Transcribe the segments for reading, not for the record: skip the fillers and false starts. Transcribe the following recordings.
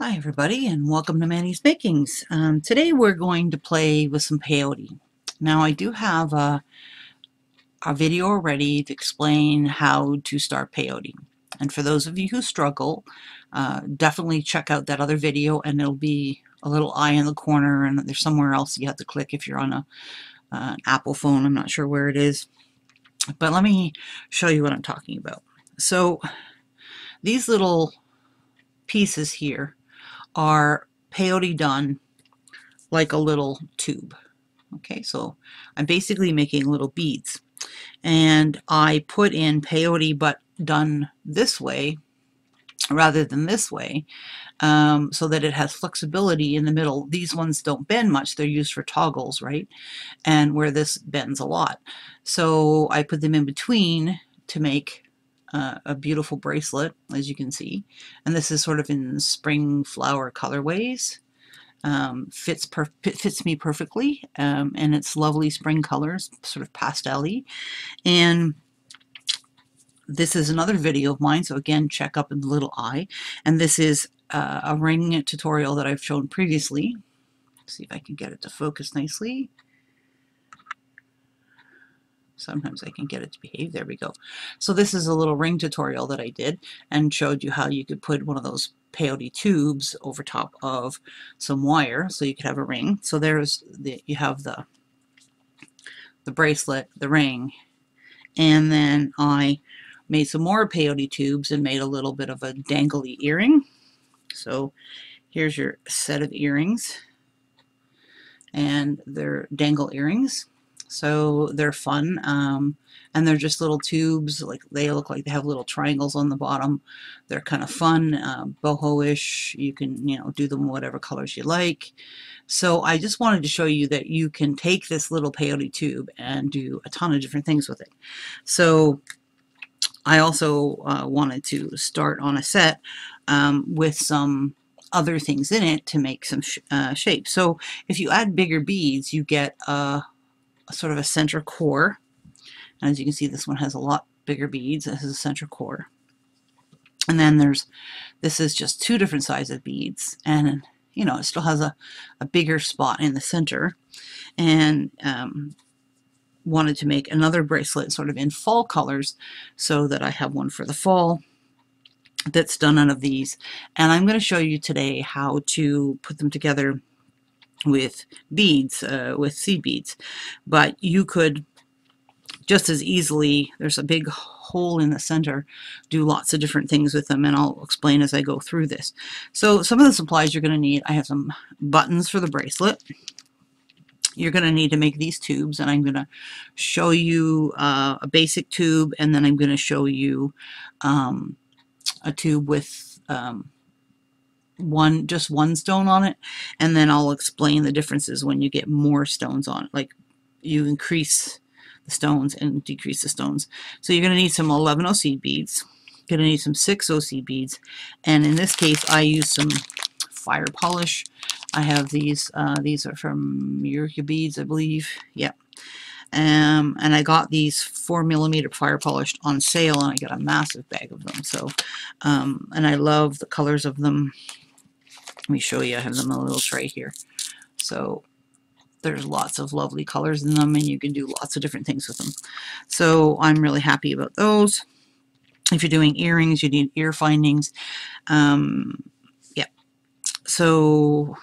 Hi everybody and welcome to Manny's Makings. Today we're going to play with some peyote. Now I do have a video already to explain how to start peyote. And for those of you who struggle, definitely check out that other video, and it'll be a little eye in the corner, and there's somewhere else you have to click if you're on an Apple phone. I'm not sure where it is. But let me show you what I'm talking about. So these little pieces here are peyote done like a little tube. Okay, so I'm basically making little beads, and I put in peyote but done this way rather than this way, so that it has flexibility in the middle. These ones don't bend much, they're used for toggles, right? And where this bends a lot. So I put them in between to make a beautiful bracelet, as you can see. And this is sort of in spring flower colorways. Fits me perfectly, and it's lovely spring colors, sort of pastel-y. And this is another video of mine, so again, check up in the little eye. And this is a ring tutorial that I've shown previously. Let's see if I can get it to focus nicely. Sometimes I can get it to behave. There we go. So this is a little ring tutorial that I did and showed you how you could put one of those peyote tubes over top of some wire so you could have a ring. So there's you have the bracelet, the ring, and then I made some more peyote tubes and made a little bit of a dangly earring. So here's your set of earrings, and they're dangle earrings. So they're fun, and they're just little tubes. Like, they look like they have little triangles on the bottom. They're kind of fun, boho-ish. You can, do them whatever colors you like. So I just wanted to show you that you can take this little peyote tube and do a ton of different things with it. So I also wanted to start on a set with some other things in it to make some shapes. So if you add bigger beads, you get sort of a center core. And as you can see, this one has a lot bigger beads. This is a center core. And then this is just two different sizes of beads. And, it still has a bigger spot in the center. And wanted to make another bracelet sort of in fall colors, so that I have one for the fall that's done out of these. And I'm going to show you today how to put them together with beads, with seed beads. But you could just as easily, there's a big hole in the center, do lots of different things with them, and I'll explain as I go through this. So some of the supplies you're going to need: I have some buttons for the bracelet. You're going to need to make these tubes, and I'm going to show you a basic tube, and then I'm going to show you a tube with just one stone on it, and then I'll explain the differences when you get more stones on it. Like, you increase the stones and decrease the stones. So you're going to need some 11O seed beads. You're going to need some 6O seed beads, and in this case I use some fire polish. I have these are from Miyuki beads, I believe. Yeah. And I got these 4mm fire polished on sale, and I got a massive bag of them. So and I love the colors of them. Let me show you. I have them in a little tray here. So there's lots of lovely colors in them, and you can do lots of different things with them. So I'm really happy about those. If you're doing earrings, you need ear findings. Yeah. So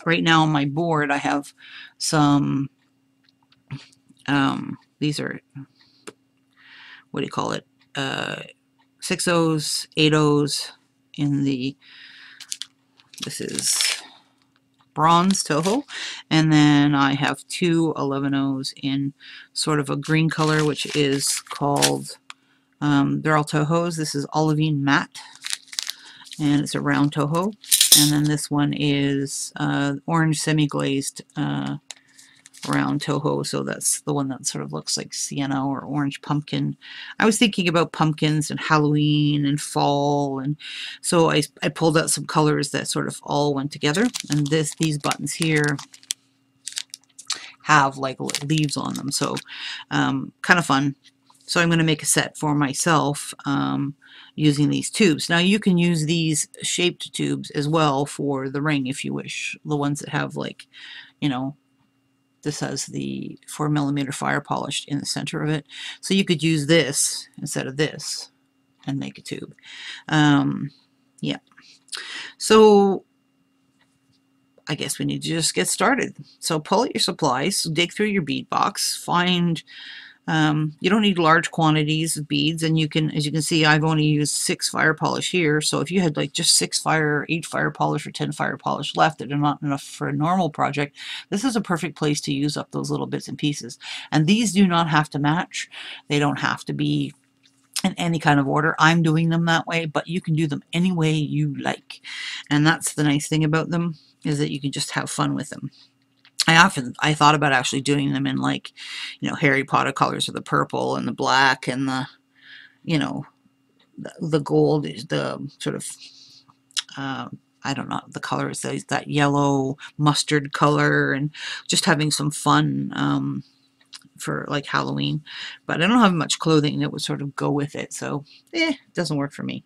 right now on my board I have some, these are, what do you call it, 6Os, 8Os in the, this is bronze Toho, and then I have two 11Os in sort of a green color, which is called, they're all Tohos. This is Olivine Matte, and it's a round Toho. And then this one is orange semi-glazed round Toho, so that's the one that sort of looks like sienna or orange pumpkin. I was thinking about pumpkins and Halloween and fall, and so I pulled out some colors that sort of all went together. And these buttons here have like leaves on them, so kind of fun. So I'm going to make a set for myself using these tubes. Now you can use these shaped tubes as well for the ring if you wish. The ones that have, like, you know, this has the 4mm fire polished in the center of it. So you could use this instead of this and make a tube. Yeah. So I guess we need to just get started. So pull out your supplies, dig through your bead box, find, you don't need large quantities of beads, and you can, as you can see, I've only used 6 fire polish here, so if you had like just 6 fire, 8 fire polish, or 10 fire polish left that are not enough for a normal project, this is a perfect place to use up those little bits and pieces. And these do not have to match. They don't have to be in any kind of order. I'm doing them that way, but you can do them any way you like. And that's the nice thing about them, is that you can just have fun with them. I thought about actually doing them in, like, you know, Harry Potter colors of the purple and the black and the, you know, the gold is the sort of, I don't know, the color is that yellow mustard color, and just having some fun for like Halloween. But I don't have much clothing that would sort of go with it, so it doesn't work for me.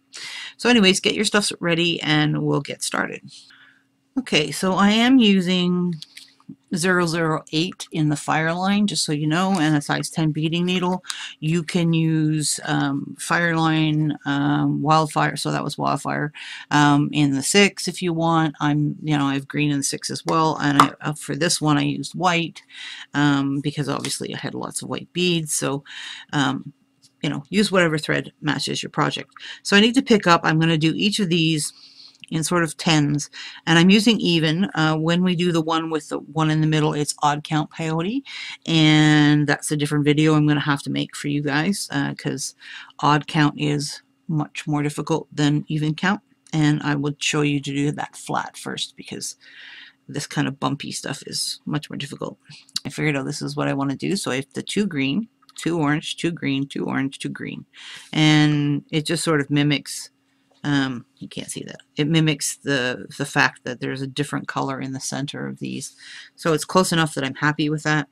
So anyways, get your stuff ready and we'll get started. Okay, so I am using 008 in the fire line, just so you know, and a size 10 beading needle. You can use Fireline, WildFire, so that was WildFire, in the 6 if you want. I have green in the 6 as well, and for this one I used white because obviously I had lots of white beads. So you know, use whatever thread matches your project. So I need to pick up, I'm going to do each of these in sort of 10s, and I'm using even. When we do the one with the one in the middle, it's odd count peyote, and that's a different video I'm going to have to make for you guys, because odd count is much more difficult than even count, and I will show you to do that flat first, because this kind of bumpy stuff is much more difficult. I figured out this is what I want to do, so I have the 2 green, 2 orange, 2 green, 2 orange, 2 green, and it just sort of mimics, you can't see that. It mimics the fact that there's a different color in the center of these. So it's close enough that I'm happy with that.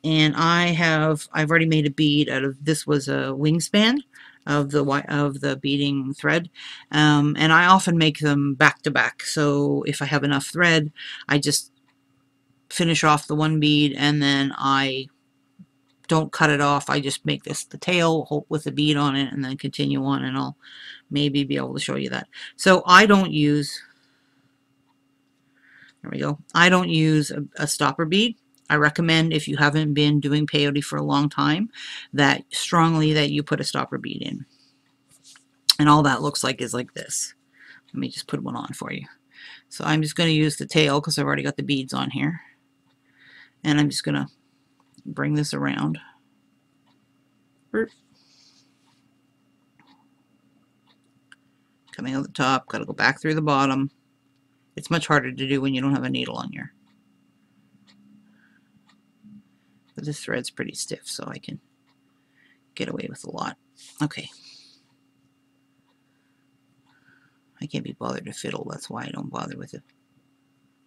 And I've already made a bead out of, this was a wingspan of the beading thread. And I often make them back to back. So if I have enough thread, I just finish off the one bead and then I don't cut it off. I just make this the tail with a bead on it and then continue on, and I'll maybe be able to show you that. So I don't use, there we go, I don't use a stopper bead. I recommend, if you haven't been doing peyote for a long time, that strongly that you put a stopper bead in. And all that looks like is like this. Let me just put one on for you. So I'm just going to use the tail because I've already got the beads on here. And I'm just going to bring this around. Coming out the top, got to go back through the bottom. It's much harder to do when you don't have a needle on your. But this thread's pretty stiff, so I can get away with a lot. Okay. I can't be bothered to fiddle, that's why I don't bother with a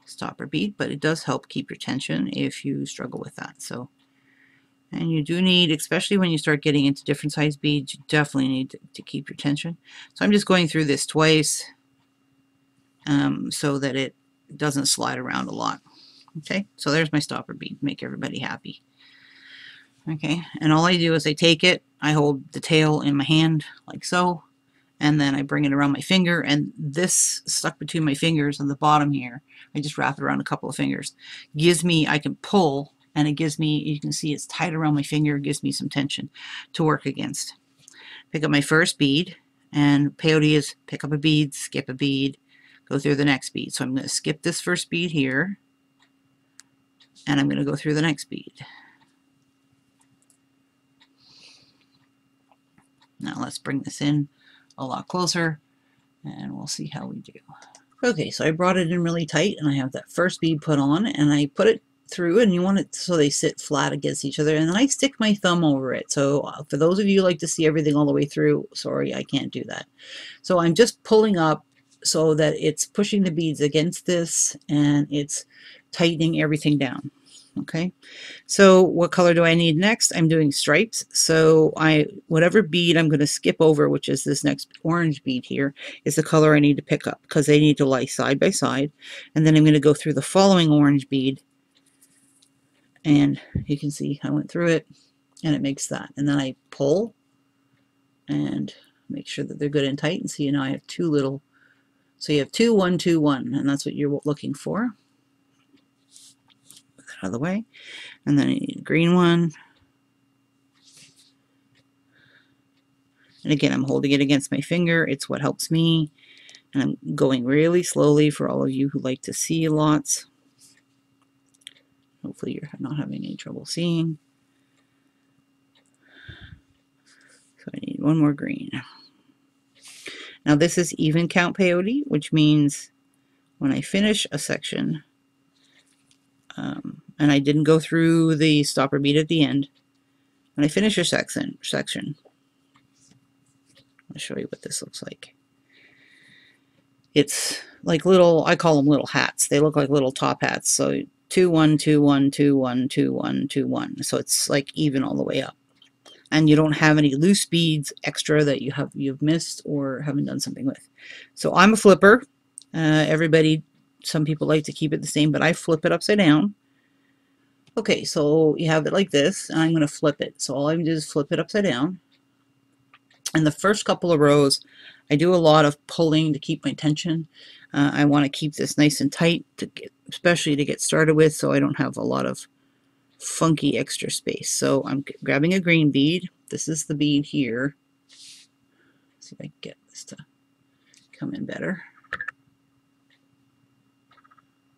stopper bead, but it does help keep your tension if you struggle with that. So, and you do need, especially when you start getting into different size beads, you definitely need to keep your tension. So I'm just going through this twice so that it doesn't slide around a lot. Okay, so there's my stopper bead, make everybody happy. Okay, and all I do is I take it, I hold the tail in my hand like so, and then I bring it around my finger, and this stuck between my fingers and the bottom here, I just wrap it around a couple of fingers, gives me, I can pull, and it gives me, you can see it's tight around my finger, it gives me some tension to work against. Pick up my first bead, and peyote is pick up a bead, skip a bead, go through the next bead. So I'm going to skip this first bead here, and I'm going to go through the next bead. Now let's bring this in a lot closer, and we'll see how we do. Okay, so I brought it in really tight, and I have that first bead put on, and I put it through, and you want it so they sit flat against each other, and then I stick my thumb over it. So for those of you who like to see everything all the way through, sorry, I can't do that. So I'm just pulling up so that it's pushing the beads against this, and it's tightening everything down. Okay, so what color do I need next? I'm doing stripes. So whatever bead I'm going to skip over, which is this next orange bead here, is the color I need to pick up because they need to lie side by side. And then I'm going to go through the following orange bead, and you can see I went through it and it makes that. And then I pull and make sure that they're good and tight. And see, now I have two little, so you have 2, 1, 2, 1, and that's what you're looking for. Put that out of the way. And then I need a green one. And again, I'm holding it against my finger. It's what helps me. And I'm going really slowly for all of you who like to see lots. Hopefully you're not having any trouble seeing. So I need one more green. Now this is even count peyote, which means when I finish a section, and I didn't go through the stopper bead at the end, when I finish a section, I'll show you what this looks like. It's like little, I call them little hats. They look like little top hats. So 2, 1, 2, 1, 2, 1, 2, 1, 2, 1. So it's like even all the way up. And you don't have any loose beads extra that you've missed or haven't done something with. So I'm a flipper. Some people like to keep it the same, but I flip it upside down. Okay, so you have it like this, and I'm going to flip it. So all I'm going to do is flip it upside down. And the first couple of rows, I do a lot of pulling to keep my tension. I want to keep this nice and tight, especially to get started with, so I don't have a lot of funky extra space. So I'm grabbing a green bead. This is the bead here. Let's see if I can get this to come in better.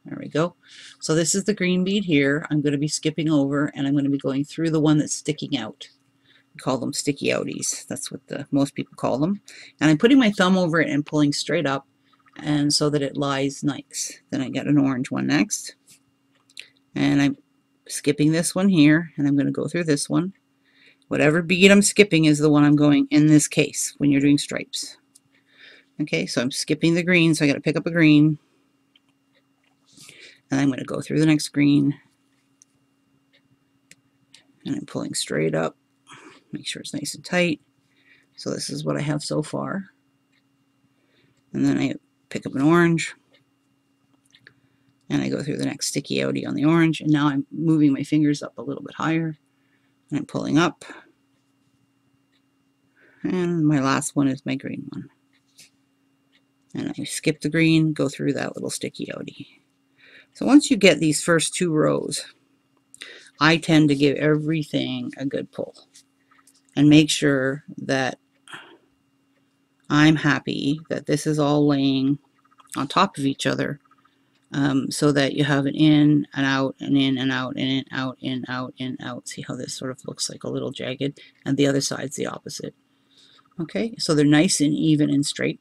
There we go. So this is the green bead here. I'm going to be skipping over, and I'm going to be going through the one that's sticking out. We call them sticky outies. That's what most people call them. And I'm putting my thumb over it and pulling straight up, and so that it lies nice. Then I got an orange one next. And I'm skipping this one here, and I'm going to go through this one. Whatever bead I'm skipping is the one I'm going in this case when you're doing stripes. Okay, so I'm skipping the green, so I got to pick up a green. And I'm going to go through the next green, and I'm pulling straight up, make sure it's nice and tight. So this is what I have so far. And then I pick up an orange, and I go through the next sticky outie on the orange, and now I'm moving my fingers up a little bit higher, and I'm pulling up. And my last one is my green one. And I skip the green, go through that little sticky outie. So once you get these first 2 rows, I tend to give everything a good pull and make sure that I'm happy that this is all laying on top of each other, so that you have an in and out and in and out and in, out, in, out, in, out. See how this sort of looks like a little jagged, and the other side's the opposite. Okay, so they're nice and even and straight.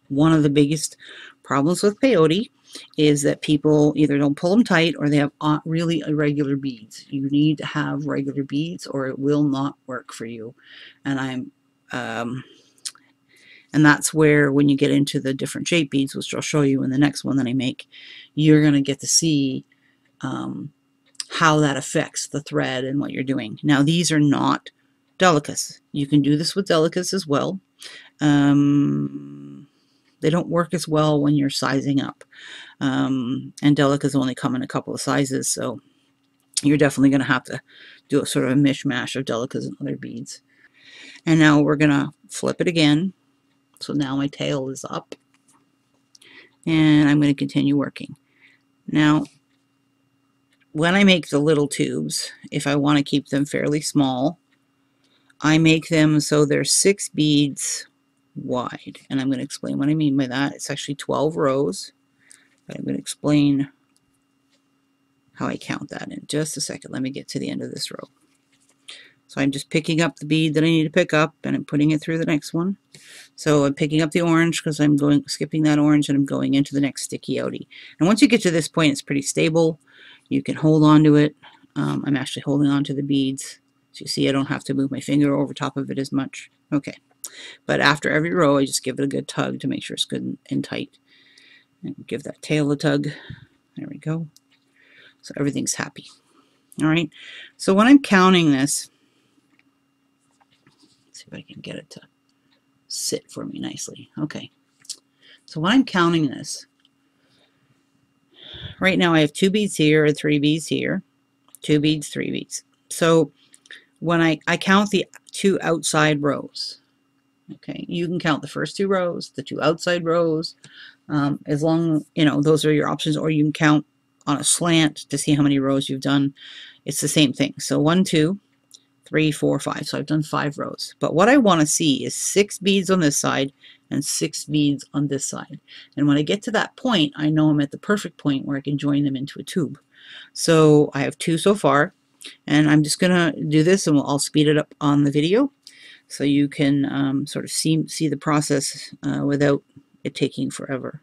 One of the biggest problems with peyote is that people either don't pull them tight or they have really irregular beads. You need to have regular beads or it will not work for you. And and that's where, when you get into the different shape beads, which I'll show you in the next one that I make, you're going to get to see how that affects the thread and what you're doing. Now, these are not delicates. You can do this with delicates as well. They don't work as well when you're sizing up. And delicates only come in a couple of sizes, so you're definitely going to have to do a sort of a mishmash of delicates and other beads. And now we're going to flip it again. So now my tail is up, and I'm going to continue working. Now, when I make the little tubes, if I want to keep them fairly small, I make them so they're 6 beads wide. And I'm going to explain what I mean by that. It's actually 12 rows, but I'm going to explain how I count that in just a second. Let me get to the end of this row. So I'm just picking up the bead that I need to pick up, and I'm putting it through the next one. So I'm picking up the orange because I'm skipping that orange, and I'm going into the next sticky outie. And once you get to this point, it's pretty stable. You can hold on to it. I'm actually holding on to the beads. So you see I don't have to move my finger over top of it as much. Okay. But after every row, I just give it a good tug to make sure it's good and tight. And give that tail a tug. There we go. So everything's happy. All right, so when I'm counting this, let's see if I can get it to sit for me nicely. Okay, so when I'm counting this, right now I have 2 beads here and 3 beads here, 2 beads, 3 beads. So when I count the 2 outside rows, okay, you can count the first 2 rows, the 2 outside rows, as long, you know, those are your options, or you can count on a slant to see how many rows you've done. It's the same thing. So 1, 2, 3, 4, 5. So I've done 5 rows. But what I want to see is 6 beads on this side and 6 beads on this side. And when I get to that point, I know I'm at the perfect point where I can join them into a tube. So I have 2 so far, and I'm just gonna do this, and I'll speed it up on the video so you can sort of see the process without it taking forever.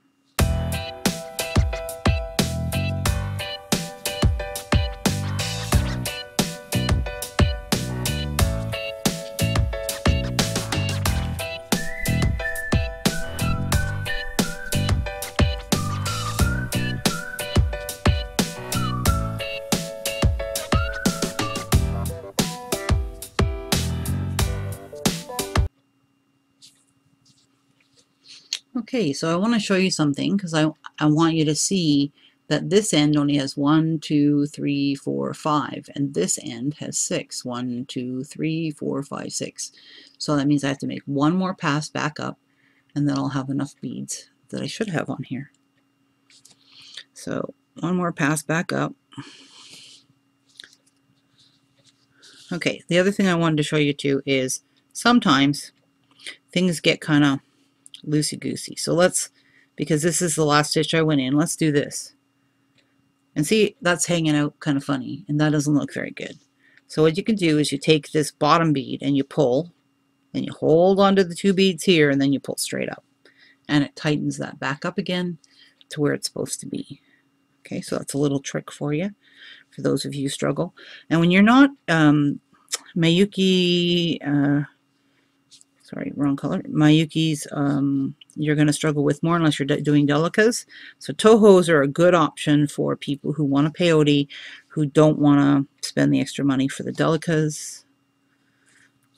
Okay, so I want to show you something because I want you to see that this end only has 1, 2, 3, 4, 5, and this end has 6. 1, 2, 3, 4, 5, 6. So that means I have to make one more pass back up, and then I'll have enough beads that I should have on here. So one more pass back up. Okay, the other thing I wanted to show you too is sometimes things get kind of loosey-goosey. So let's, because this is the last stitch I went in, let's do this. And see, that's hanging out kind of funny, and that doesn't look very good. So what you can do is you take this bottom bead and you pull, and you hold onto the 2 beads here, and then you pull straight up. And it tightens that back up again to where it's supposed to be. Okay, so that's a little trick for you, for those of you who struggle. And when you're not Miyuki, sorry, wrong color, Miyuki's, you're going to struggle with more unless you're doing delicas. So Tohos are a good option for people who want a peyote, who don't want to spend the extra money for the delicas,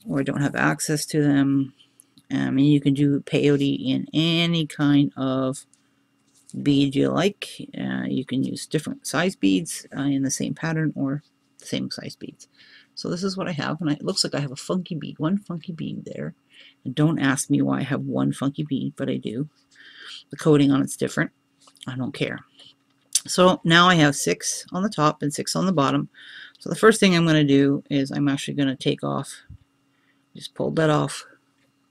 or don't have access to them. And you can do peyote in any kind of bead you like. You can use different size beads in the same pattern or the same size beads. So this is what I have, and it looks like I have a funky bead, one funky bead there. And don't ask me why I have one funky bead, but I do. The coating on it's different. I don't care. So now I have 6 on the top and 6 on the bottom. So the first thing I'm going to do is I'm actually going to take off, just pulled that off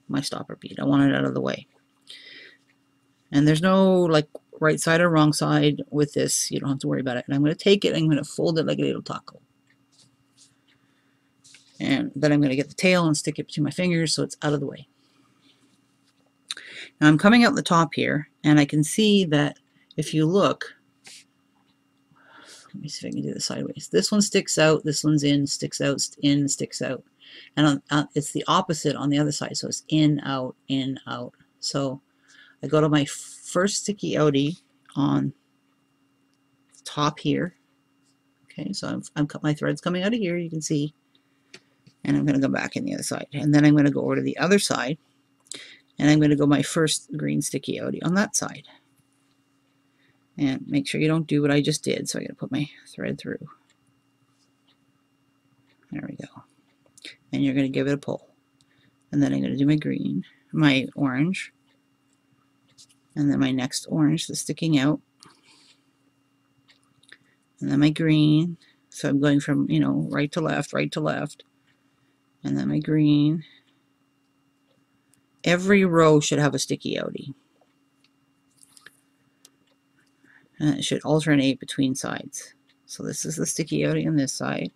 my stopper bead. I want it out of the way. And there's no like right side or wrong side with this. You don't have to worry about it. And I'm going to take it and I'm going to fold it like a little taco. And then I'm going to get the tail and stick it between my fingers so it's out of the way. Now I'm coming out the top here, and I can see that if you look, let me see if I can do this sideways. This one sticks out, this one's in, sticks out, in, sticks out. And it's the opposite on the other side, so it's in, out, in, out. So I go to my first sticky outie on the top here. Okay, so my thread's coming out of here, you can see. And I'm going to go back in the other side. And then I'm going to go over to the other side, and I'm going to go my first green sticky outie on that side. And make sure you don't do what I just did. So I'm going to put my thread through. There we go. And you're going to give it a pull. And then I'm going to do my green, my orange, and then my next orange that's sticking out. And then my green. So I'm going from, you know, right to left, right to left. And then my green. Every row should have a sticky outie. And it should alternate between sides. So this is the sticky outie on this side.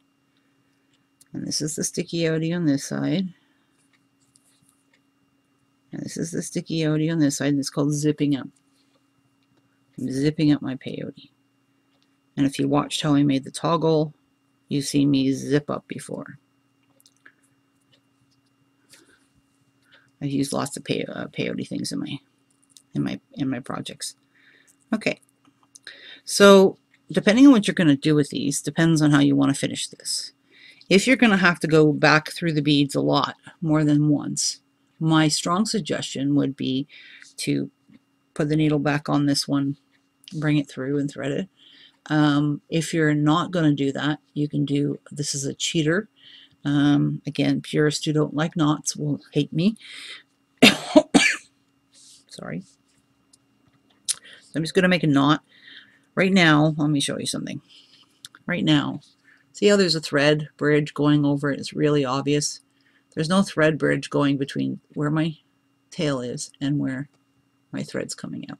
And this is the sticky outie on this side. And this is the sticky outie on this side. And it's called zipping up. I'm zipping up my peyote. And if you watched how I made the toggle, you've seen me zip up before. I've used lots of peyote things in my projects. Okay, so depending on what you're going to do with these, depends on how you want to finish this. If you're going to have to go back through the beads a lot, more than once, my strong suggestion would be to put the needle back on this one, bring it through and thread it. If you're not going to do that, you can do, this is a cheater. Again, purists who don't like knots will hate me. Sorry. So I'm just going to make a knot. Right now, let me show you something. Right now, see how there's a thread bridge going over it? It's really obvious. There's no thread bridge going between where my tail is and where my thread's coming out.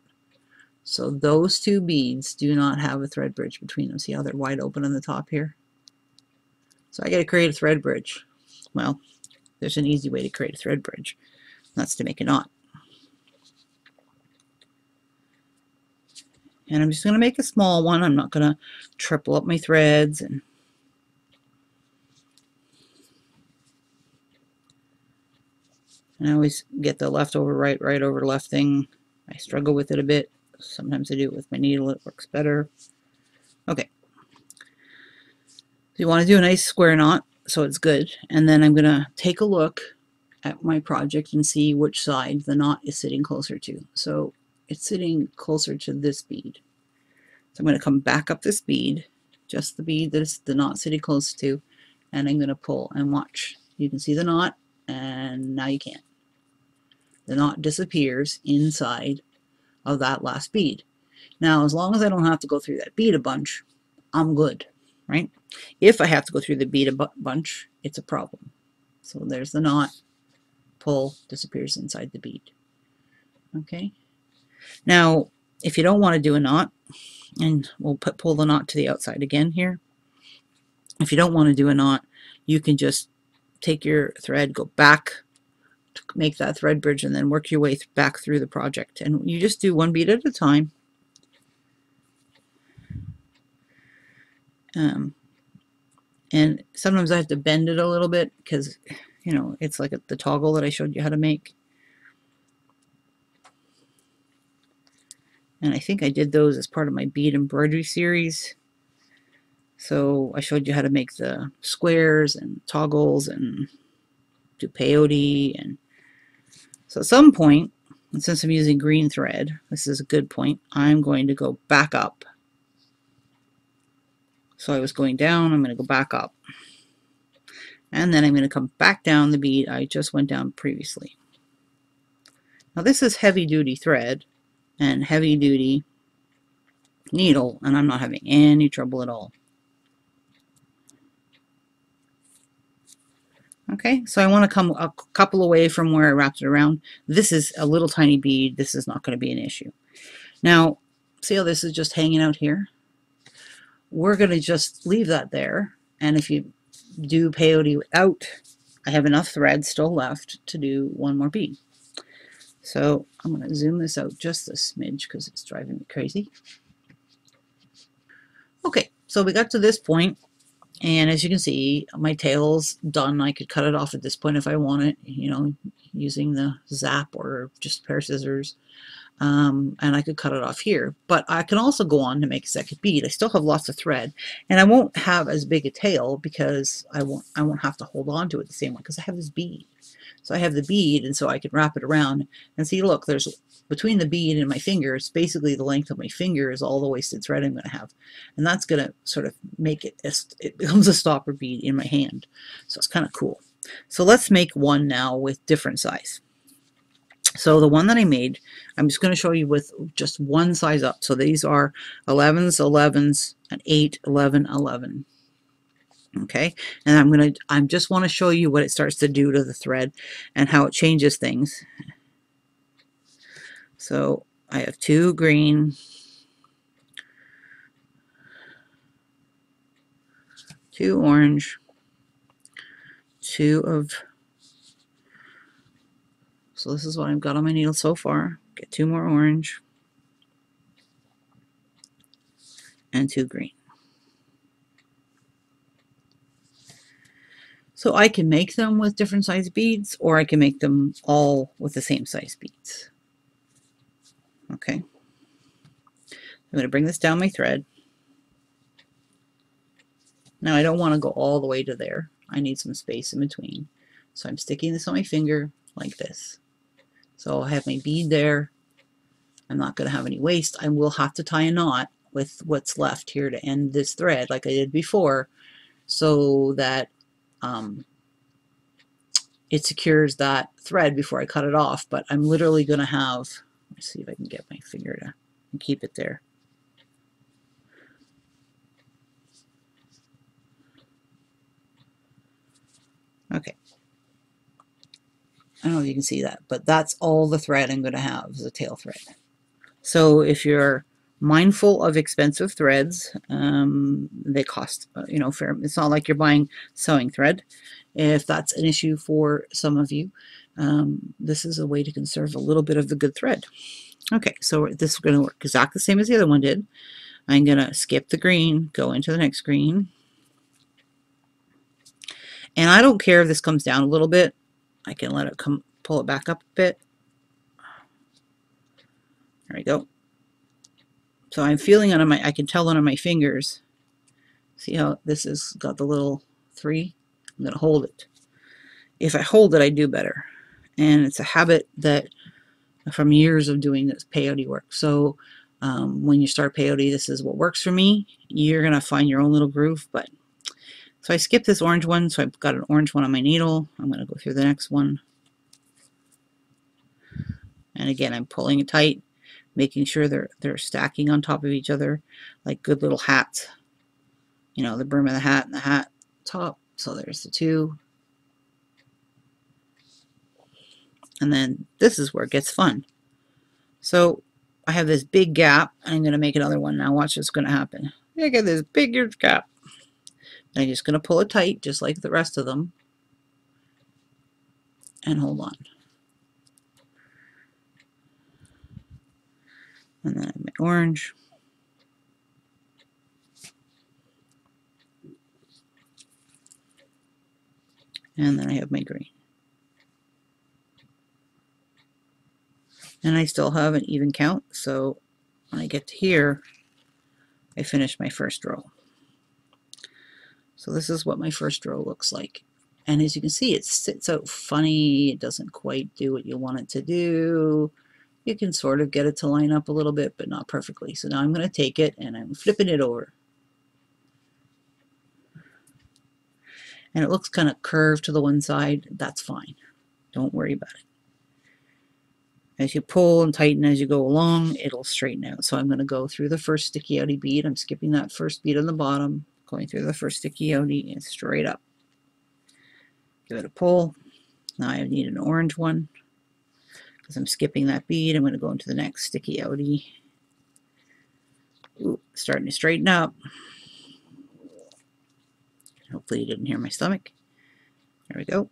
So those two beads do not have a thread bridge between them. See how they're wide open on the top here? So I got to create a thread bridge. Well, there's an easy way to create a thread bridge. That's to make a knot. And I'm just going to make a small one. I'm not going to triple up my threads. And I always get the left over right, right over left thing. I struggle with it a bit. Sometimes I do it with my needle. It works better. Okay. So you want to do a nice square knot so it's good. And then I'm going to take a look at my project and see which side the knot is sitting closer to. So it's sitting closer to this bead. So I'm going to come back up this bead, just the bead that is the knot sitting close to, and I'm going to pull and watch. You can see the knot, and now you can't. The knot disappears inside of that last bead. Now, as long as I don't have to go through that bead a bunch, I'm good, right? If I have to go through the bead a bunch, it's a problem. So there's the knot, pull, disappears inside the bead. Okay. Now, if you don't want to do a knot, and we'll pull the knot to the outside again here. If you don't want to do a knot, you can just take your thread, go back to make that thread bridge, and then work your way back through the project. And you just do one bead at a time. And sometimes I have to bend it a little bit because, you know, it's like the toggle that I showed you how to make. And I think I did those as part of my bead embroidery series. So I showed you how to make the squares and toggles and do peyote. And so at some point, and since I'm using green thread, this is a good point, I'm going to go back up. So I was going down, I'm going to go back up. And then I'm going to come back down the bead I just went down previously. Now this is heavy duty thread and heavy duty needle, and I'm not having any trouble at all. Okay, so I want to come a couple away from where I wrapped it around. This is a little tiny bead. This is not going to be an issue. Now, see how this is just hanging out here? We're going to just leave that there, and if you do peyote without, I have enough thread still left to do one more bead. So I'm going to zoom this out just a smidge because it's driving me crazy. Okay, so we got to this point, and as you can see, my tail's done. I could cut it off at this point if I want it, you know, using the zap or just a pair of scissors. And I could cut it off here, but I can also go on to make a second bead. I still have lots of thread, and I won't have as big a tail because I won't have to hold on to it the same way because I have this bead. So I have the bead, and so I can wrap it around and see, look, there's between the bead and my finger, it's basically the length of my finger is all the wasted thread I'm going to have. And that's going to sort of make it, it becomes a stopper bead in my hand. So it's kind of cool. So let's make one now with different size. So the one that I made, I'm just going to show you with just one size up. So these are 11s, 11s, and 8, 11, 11. Okay, and I just want to show you what it starts to do to the thread and how it changes things. So I have 2 green, 2 orange, 2 of, so this is what I've got on my needle so far. Get 2 more orange and 2 green. So I can make them with different size beads, or I can make them all with the same size beads. Okay. I'm going to bring this down my thread. Now I don't want to go all the way to there. I need some space in between. So I'm sticking this on my finger like this. So I'll have my bead there. I'm not going to have any waste. I will have to tie a knot with what's left here to end this thread like I did before, so that it secures that thread before I cut it off. But I'm literally going to have, let's see if I can get my finger to keep it there. Okay. I don't know if you can see that, but that's all the thread I'm going to have is a tail thread. So if you're mindful of expensive threads, they cost, you know, fair. It's not like you're buying sewing thread. If that's an issue for some of you, this is a way to conserve a little bit of the good thread. Okay, so this is going to work exactly the same as the other one did. I'm going to skip the green, go into the next green. And I don't care if this comes down a little bit. I can let it come, pull it back up a bit. There we go. So I'm feeling on my, I can tell on my fingers. See how this has got the little 3? I'm going to hold it. If I hold it, I do better. And it's a habit that from years of doing this peyote work. So when you start peyote, this is what works for me. You're going to find your own little groove. But so I skipped this orange one, so I've got an orange one on my needle. I'm going to go through the next one. And again, I'm pulling it tight, making sure they're stacking on top of each other like good little hats. You know, the brim of the hat and the hat top. So there's the 2. And then this is where it gets fun. So I have this big gap. I'm going to make another one now. Watch what's going to happen. I get this big huge gap. I'm just going to pull it tight, just like the rest of them, and hold on. And then I have my orange. And then I have my green. And I still have an even count, so when I get to here, I finish my first row. So this is what my first row looks like. And as you can see, it sits out funny. It doesn't quite do what you want it to do. You can sort of get it to line up a little bit, but not perfectly. So now I'm going to take it and I'm flipping it over. And it looks kind of curved to the one side. That's fine. Don't worry about it. As you pull and tighten as you go along, it'll straighten out. So I'm going to go through the first sticky outy bead. I'm skipping that first bead on the bottom, going through the first sticky outy and straight up. Give it a pull. Now I need an orange one because I'm skipping that bead. I'm going to go into the next sticky outy. Ooh, starting to straighten up. Hopefully you didn't hear my stomach. There we go.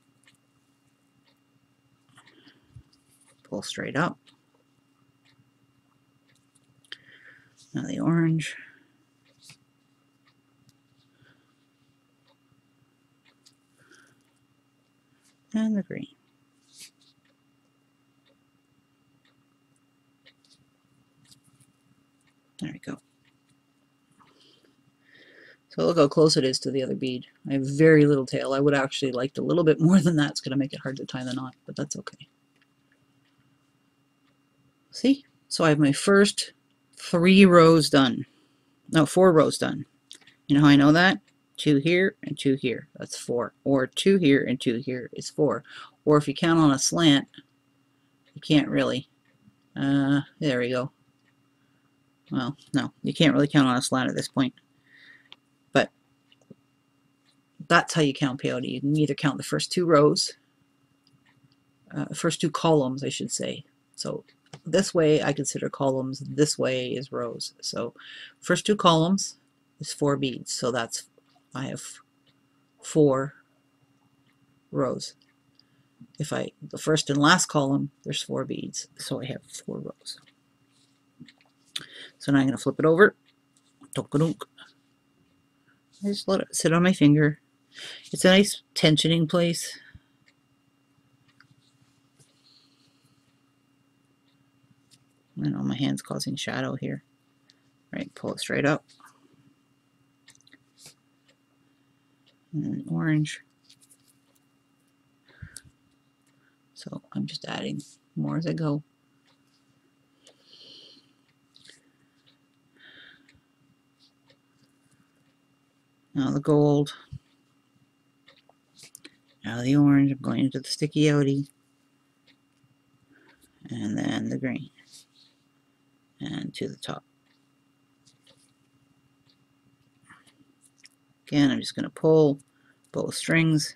Pull straight up. Now the orange. And the green. There we go. So look how close it is to the other bead. I have very little tail. I would actually like a little bit more than that. It's going to make it hard to tie the knot, but that's okay. See? So I have my first 3 rows done. No, 4 rows done. You know how I know that? 2 here and 2 here. That's 4. Or 2 here and 2 here is 4. Or if you count on a slant, you can't really. There we go. Well, no, you can't really count on a slant at this point. But that's how you count peyote. You can either count the first 2 rows, first 2 columns, I should say. So this way I consider columns, this way is rows. So first 2 columns is 4 beads. So that's, I have 4 rows. If the first and last column, there's 4 beads. So I have 4 rows. So now I'm going to flip it over. Dunk-a-dunk. I just let it sit on my finger. It's a nice tensioning place. I know my hand's causing shadow here. Right, pull it straight up. and then orange. So I'm just adding more as I go. Now the gold. Now the orange. I'm going into the sticky outie. And then the green. And to the top. Again, I'm just going to pull both strings.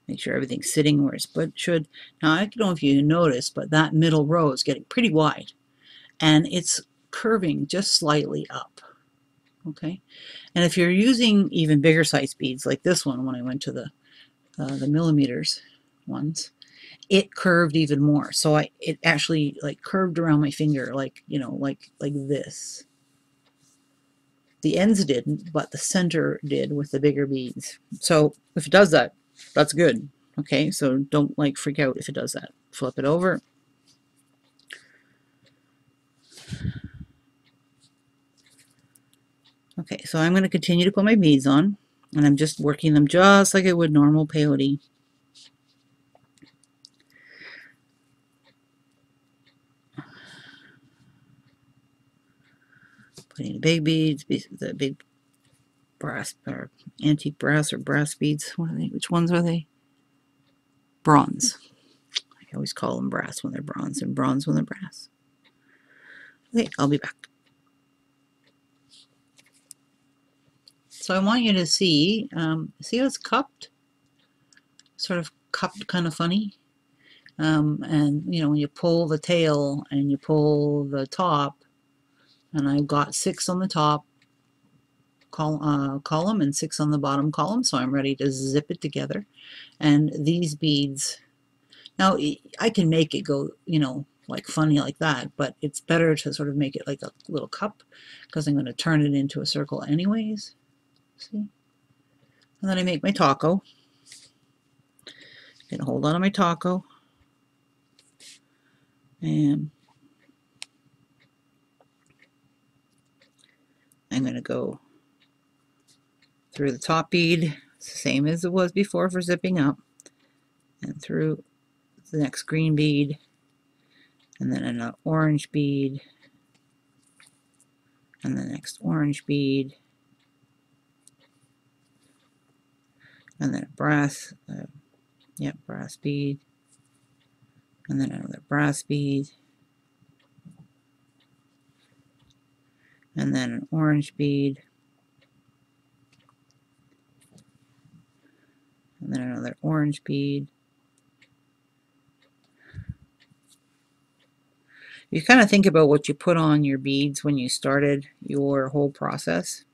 Make sure everything's sitting where it should. Now, I don't know if you noticed, but that middle row is getting pretty wide. And it's curving just slightly up. Okay? And if you're using even bigger size beads, like this one, when I went to the millimeters ones, it curved even more. So it actually like curved around my finger, like, you know, like this. The ends didn't, but the center did with the bigger beads. So if it does that, that's good. Okay, so don't like freak out if it does that. Flip it over. Okay, so I'm going to continue to put my beads on, and I'm just working them just like I would normal peyote. Putting the big beads, the big brass or antique brass or brass beads. What are they? Which ones are they? Bronze. I always call them brass when they're bronze and bronze when they're brass. Okay, I'll be back. So I want you to see how it's cupped? Sort of cupped kind of funny. And you know, when you pull the tail and you pull the top, and I've got 6 on the top column and 6 on the bottom column, so I'm ready to zip it together. And these beads, now I can make it go, you know, like funny like that, but it's better to sort of make it like a little cup, because I'm going to turn it into a circle anyways. See? And then I make my taco. I'm going to hold on to my taco. And I'm going to go through the top bead, same as it was before for zipping up, and through the next green bead, and then an orange bead, and the next orange bead, and then a brass, brass bead, and then another brass bead, and then an orange bead, and then another orange bead. You kind of think about what you put on your beads when you started your whole process.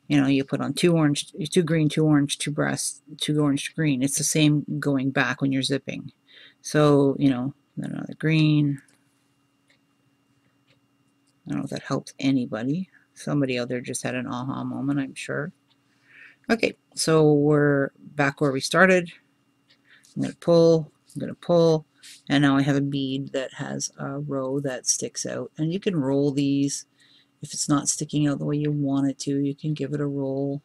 You know, you put on 2 orange, 2 green, 2 orange, 2 brass, 2 orange, 2 green. It's the same going back when you're zipping. So, you know, then another green. I don't know if that helps anybody. Somebody out there just had an aha moment, I'm sure. Okay, so we're back where we started. I'm going to pull, and now I have a bead that has a row that sticks out. And you can roll these. If it's not sticking out the way you want it to, you can give it a roll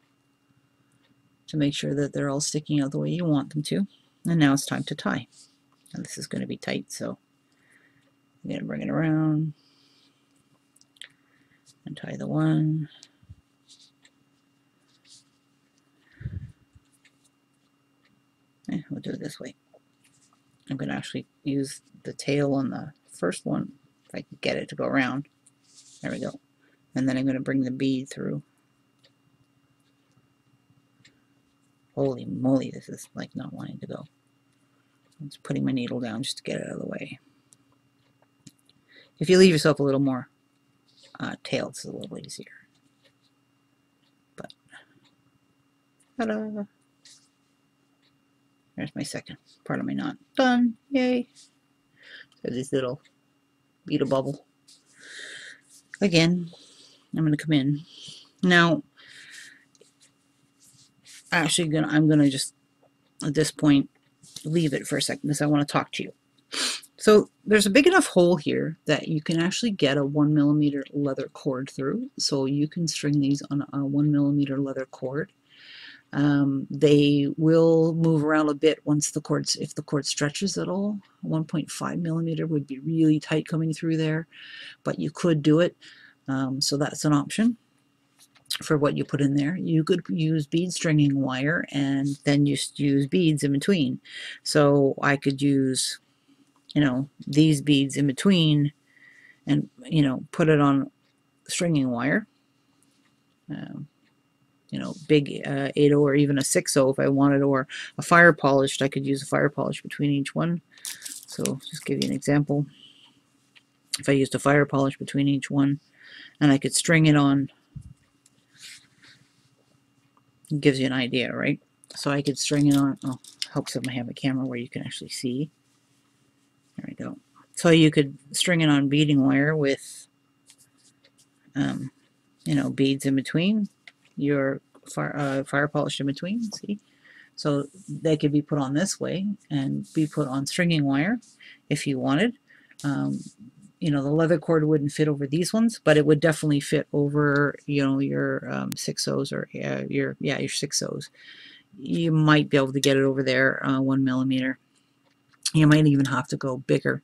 to make sure that they're all sticking out the way you want them to. And now it's time to tie. And this is going to be tight, so I'm going to bring it around and tie the one. We'll do it this way. I'm going to actually use the tail on the first one, if I can get it to go around. There we go. And then I'm going to bring the bead through. Holy moly, this is like not wanting to go. I'm just putting my needle down just to get it out of the way. If you leave yourself a little more tail, it's a little easier. But, ta-da! There's my second part of my knot. Done! Yay! So this little bead bubble. Again, I'm going to come in. Now, actually, I'm going to just, at this point, leave it for a second because I want to talk to you. So there's a big enough hole here that you can actually get a 1mm leather cord through. So you can string these on a 1mm leather cord. They will move around a bit once the cord, if the cord stretches at all. 1.5 millimeter would be really tight coming through there, but you could do it. So that's an option for what you put in there. You could use bead stringing wire and then just use beads in between. So I could use, you know, these beads in between and, you know, put it on stringing wire. You know, big 8/0 or even a 6/0 if I wanted, or a fire polished. I could use a fire polish between each one. So just give you an example. If I used a fire polish between each one, and I could string it on, it gives you an idea, right? So I could string it on. Oh, helps if I have a camera where you can actually see. There we go. So you could string it on beading wire with, you know, beads in between, your fire polished in between. See, so they could be put on this way and be put on stringing wire if you wanted. You know, the leather cord wouldn't fit over these ones, but it would definitely fit over, you know, your 6/0s or your 6/0s. You might be able to get it over there 1 millimeter. You might even have to go bigger.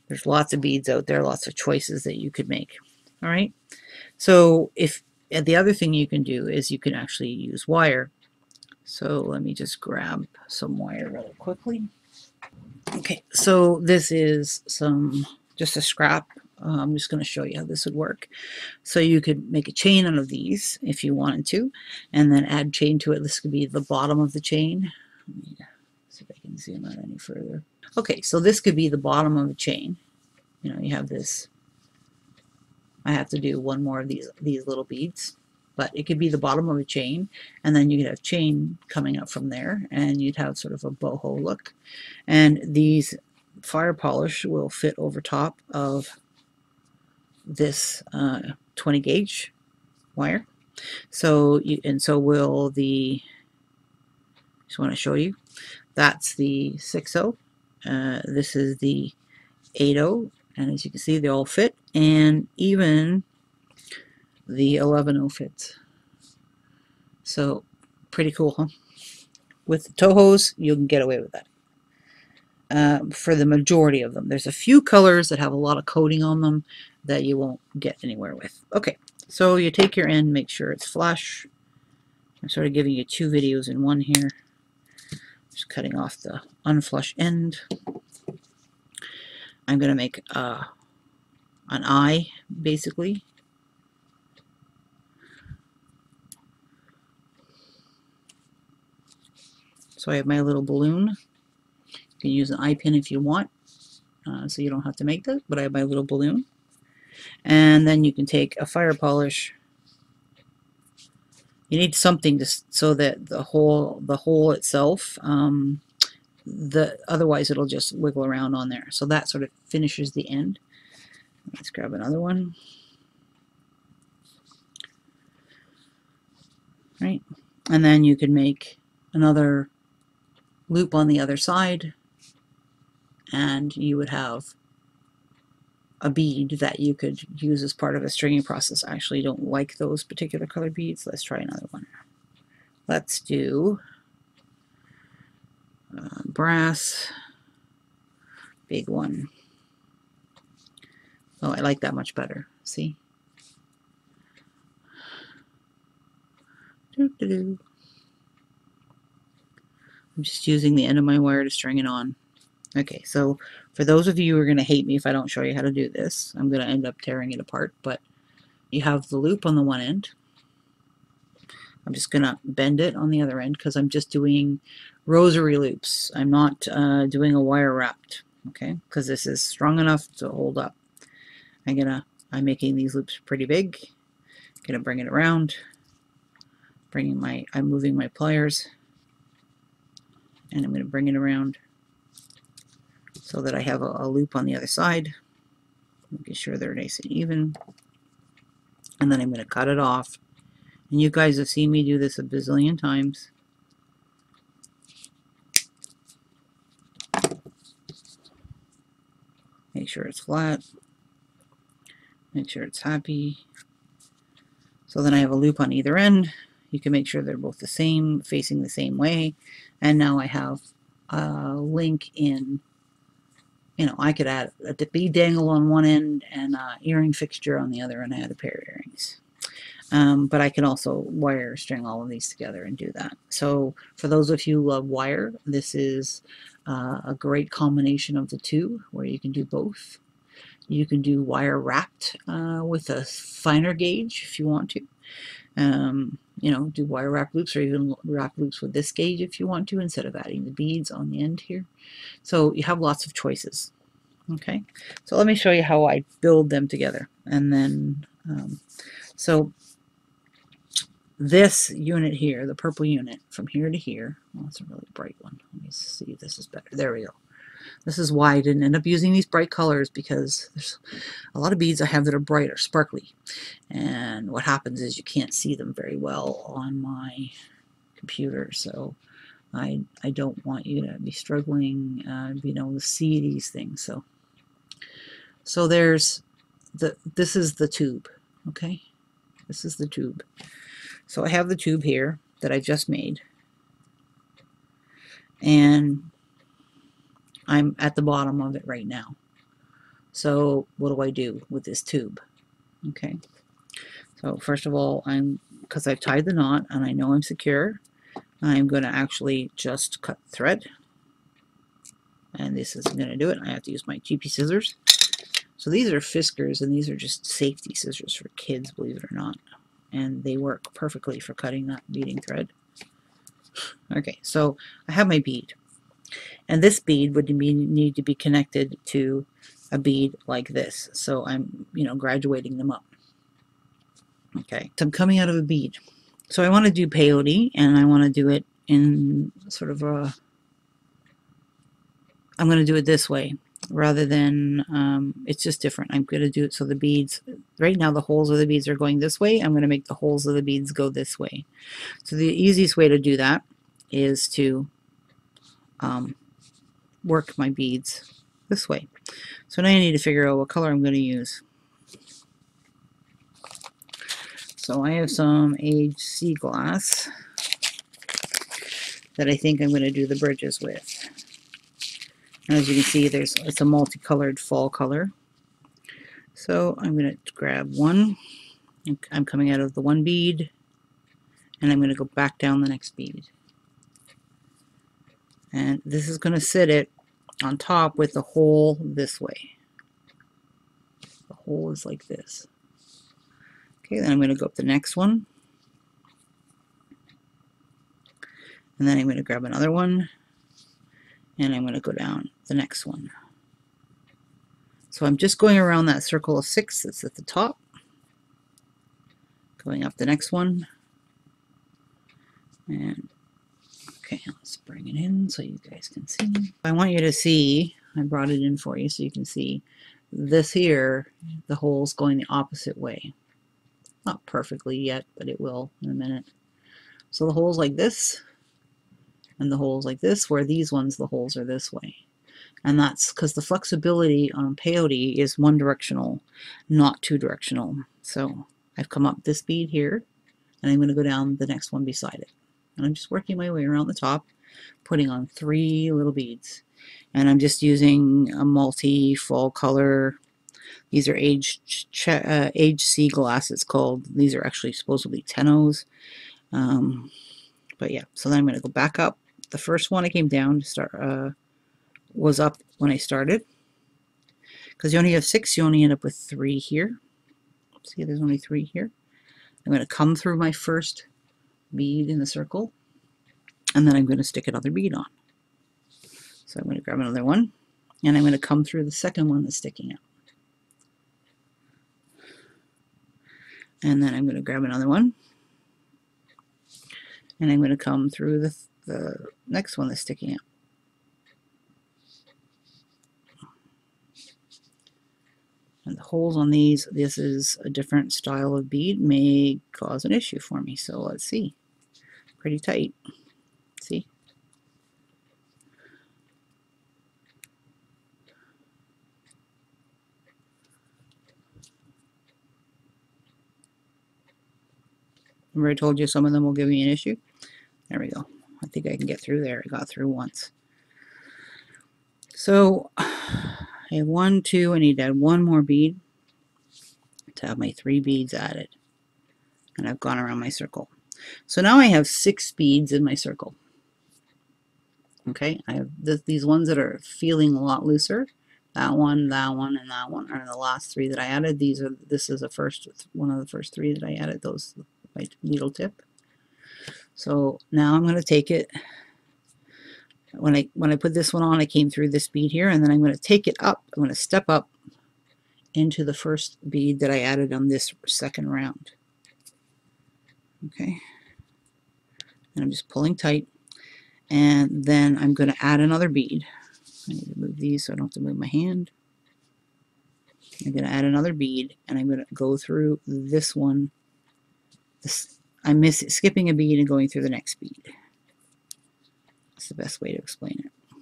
There's lots of beads out there, lots of choices that you could make. All right. So if the other thing you can do is you can actually use wire. So let me just grab some wire really quickly. Okay, so this is just a scrap. I'm just going to show you how this would work. So you could make a chain out of these if you wanted to, and then add chain to it. This could be the bottom of the chain. Let me see if I can zoom out any further. Okay, so this could be the bottom of a chain. You know, you have this. I have to do one more of these little beads, but it could be the bottom of a chain, and then you could have chain coming up from there, and you'd have sort of a boho look. And these fire polish will fit over top of this 20 gauge wire. So so will the, just want to show you, that's the 6/0. This is the 8/0, and as you can see, they all fit, and even the 11/0 fits. So pretty cool, huh? With the Tohos, you can get away with that. For the majority of them. There's a few colors that have a lot of coating on them that you won't get anywhere with. Okay, so you take your end, make sure it's flush. I'm sort of giving you two videos in one here. Just cutting off the unflush end. I'm going to make an eye, basically. So I have my little balloon. You can use an eye pin if you want, so you don't have to make that, but I have my little balloon. And then you can take a fire polish. You need something to, so that the hole itself, otherwise it'll just wiggle around on there. So that sort of finishes the end. Let's grab another one. Right, and then you can make another loop on the other side, and you would have a bead that you could use as part of a stringing process. I actually don't like those particular color beads. Let's try another one. Let's do brass, big one. Oh, I like that much better. See? I'm just using the end of my wire to string it on. Okay, so for those of you who are going to hate me if I don't show you how to do this, I'm going to end up tearing it apart, but you have the loop on the one end. I'm just going to bend it on the other end because I'm just doing rosary loops. I'm not doing a wire wrapped, okay, because this is strong enough to hold up. I'm making these loops pretty big. Gonna bring it around, I'm moving my pliers, and I'm going to bring it around so that I have a loop on the other side, making sure they're nice and even. And then I'm going to cut it off. And you guys have seen me do this a bazillion times. Make sure it's flat. Make sure it's happy. So then I have a loop on either end. You can make sure they're both the same, facing the same way. And now I have a link in, you know, I could add a bead dangle on one end and an earring fixture on the other, and I had a pair of earrings. But I can also wire string all of these together and do that. So for those of you who love wire, this is a great combination of the two, where you can do both. You can do wire wrapped with a finer gauge if you want to. You know, do wire wrap loops, or even wrap loops with this gauge if you want to, instead of adding the beads on the end here. So you have lots of choices. Okay, so let me show you how I build them together. And then, so this unit here, the purple unit, from here to here, well, it's a really bright one. Let me see if this is better. There we go. This is why I didn't end up using these bright colors, because there's a lot of beads I have that are bright or sparkly. And what happens is you can't see them very well on my computer. So I don't want you to be struggling being able to see these things. So there's this is the tube, okay? This is the tube. So I have the tube here that I just made. And I'm at the bottom of it right now. So what do I do with this tube? Okay. So first of all, because I've tied the knot and I know I'm secure, I'm going to actually just cut thread. And this isn't going to do it. I have to use my GP scissors. So these are Fiskars, and these are just safety scissors for kids, believe it or not. And they work perfectly for cutting that beading thread. Okay, so I have my bead. And this bead would need to be connected to a bead like this. So I'm, you know, graduating them up. Okay, so I'm coming out of a bead. So I want to do peyote, and I want to do it in sort of a, I'm going to do it this way rather than, it's just different. I'm going to do it so the beads, right now the holes of the beads are going this way. I'm going to make the holes of the beads go this way. So the easiest way to do that is to work my beads this way. So now I need to figure out what color I'm going to use. So I have some aged sea glass that I think I'm going to do the bridges with. And as you can see, it's a multicolored fall color. So I'm going to grab one. I'm coming out of the one bead, and I'm going to go back down the next bead. And this is going to sit it on top with the hole this way. The hole is like this. Okay, then I'm going to go up the next one. And then I'm going to grab another one. And I'm going to go down the next one. So I'm just going around that circle of 6 that's at the top. Going up the next one. And okay, let's bring it in so you guys can see. I want you to see, I brought it in for you so you can see this here, the hole's going the opposite way. Not perfectly yet, but it will in a minute. So the hole's like this, and the hole's like this, where these ones, the holes are this way. And that's because the flexibility on peyote is one directional, not two directional. So I've come up this bead here, and I'm going to go down the next one beside it. And I'm just working my way around the top, putting on 3 little beads. And I'm just using a multi-fall color. These are aged sea glass, it's called. These are actually supposedly Tenos. But yeah, so then I'm going to go back up. The first one I came down to start was up when I started. Because you only have 6, you only end up with 3 here. See, there's only 3 here. I'm going to come through my first bead in the circle, and then I'm going to stick another bead on. So I'm going to grab another one, and I'm going to come through the second one that's sticking out. And then I'm going to grab another one, and I'm going to come through the next one that's sticking out. And the holes on these, this is a different style of bead, may cause an issue for me. So let's see. Pretty tight. See? Remember I told you some of them will give me an issue? There we go. I think I can get through there. I got through once. So I have 1, 2, I need to add 1 more bead to have my 3 beads added. And I've gone around my circle. So now I have 6 beads in my circle. Okay, I have these ones that are feeling a lot looser. That one, and that one are the last 3 that I added. This is one of the first 3 that I added, those my needle tip. So now I'm going to take it. When I put this one on, I came through this bead here, and then I'm going to take it up. I'm going to step up into the first bead that I added on this second round. Okay, and I'm just pulling tight, and then I'm going to add another bead. I need to move these so I don't have to move my hand. I'm going to add another bead, and I'm going to go through this one. I'm skipping a bead and going through the next bead. That's the best way to explain it. I'm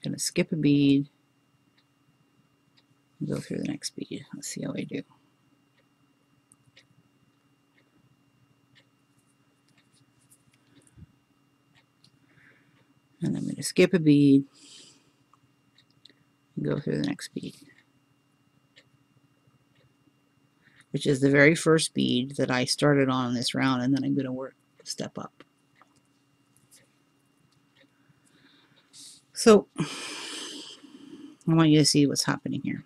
going to skip a bead and go through the next bead. Let's see how I do. And I'm going to skip a bead and go through the next bead, which is the very first bead that I started on this round, and then I'm going to work step up. So I want you to see what's happening here.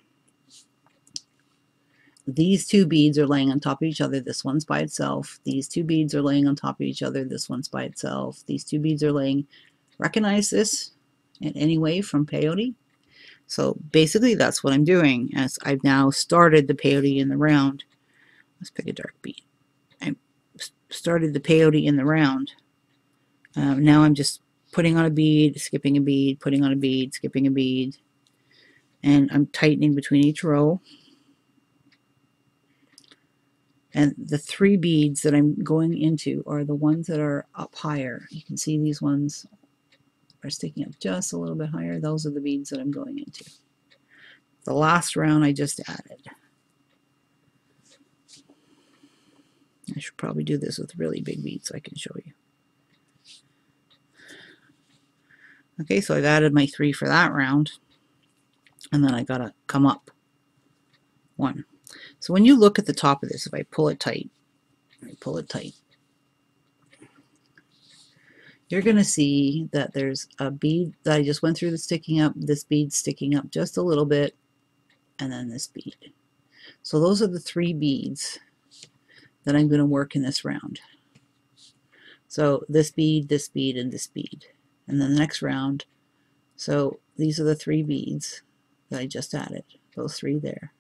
These 2 beads are laying on top of each other. This one's by itself. These 2 beads are laying on top of each other. This one's by itself. These 2 beads are laying. Recognize this in any way from peyote? So basically that's what I'm doing as I've now started the peyote in the round. Let's pick a dark bead. I started the peyote in the round. Now I'm just putting on a bead, skipping a bead, putting on a bead, skipping a bead, and I'm tightening between each row. And the 3 beads that I'm going into are the ones that are up higher. You can see these ones are sticking up just a little bit higher. Those are the beads that I'm going into. The last round I just added. I should probably do this with really big beads so I can show you. Okay, so I've added my 3 for that round, and then I gotta come up 1. So when you look at the top of this, if I pull it tight, you're gonna see that there's a bead that I just went through the sticking up, this bead sticking up just a little bit, and then this bead. So those are the 3 beads that I'm gonna work in this round. So this bead, and this bead. And then the next round, so these are the 3 beads that I just added, those 3 there.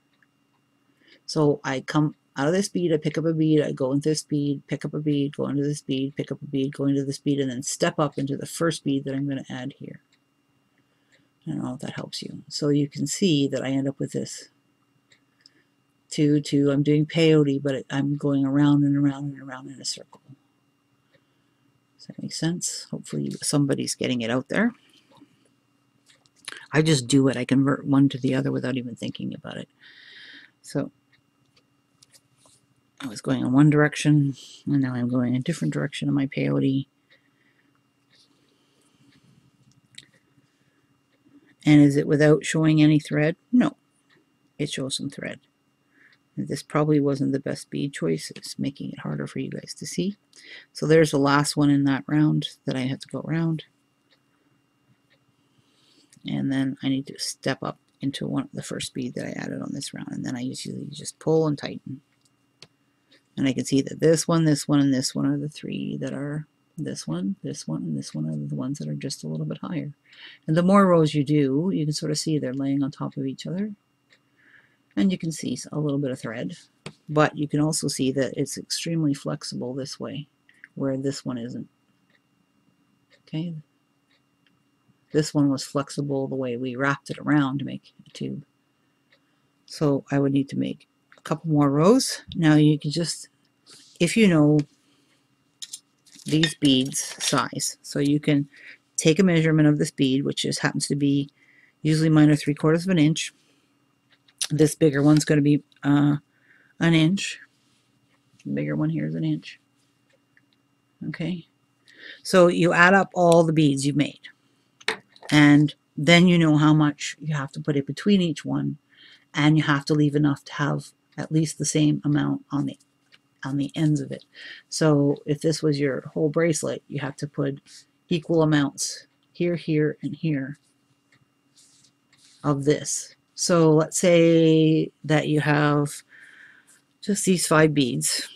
So I come out of this bead, I pick up a bead, I go into this bead, pick up a bead, go into this bead, pick up a bead, go into this bead, and then step up into the first bead that I'm going to add here. I don't know if that helps you. So you can see that I end up with this 2, 2. I'm doing peyote, but I'm going around and around and around in a circle. Does that make sense? Hopefully somebody's getting it out there. I just do it. I convert one to the other without even thinking about it. So I was going in one direction, and now I'm going in a different direction in my peyote. And is it without showing any thread? No, it shows some thread. This probably wasn't the best bead choice. It's making it harder for you guys to see. So there's the last one in that round that I have to go around. And then I need to step up into the first bead that I added on this round. And then I usually just pull and tighten. And I can see that this one, and this one are the 3 that are this one, and this one are the ones that are just a little bit higher. And the more rows you do, you can sort of see they're laying on top of each other. And you can see a little bit of thread, but you can also see that it's extremely flexible this way, where this one isn't. Okay, this one was flexible the way we wrapped it around to make a tube. So I would need to make a couple more rows. Now you can just, if you know these beads size, so you can take a measurement of this bead, which just happens to be, usually mine are 3/4 of an inch. This bigger one's going to be an inch. The bigger one here is an inch. Okay, so you add up all the beads you've made, and then you know how much you have to put in between each one, and you have to leave enough to have at least the same amount on the ends of it. So if this was your whole bracelet, you have to put equal amounts here, here, and here of this. So let's say that you have just these 5 beads.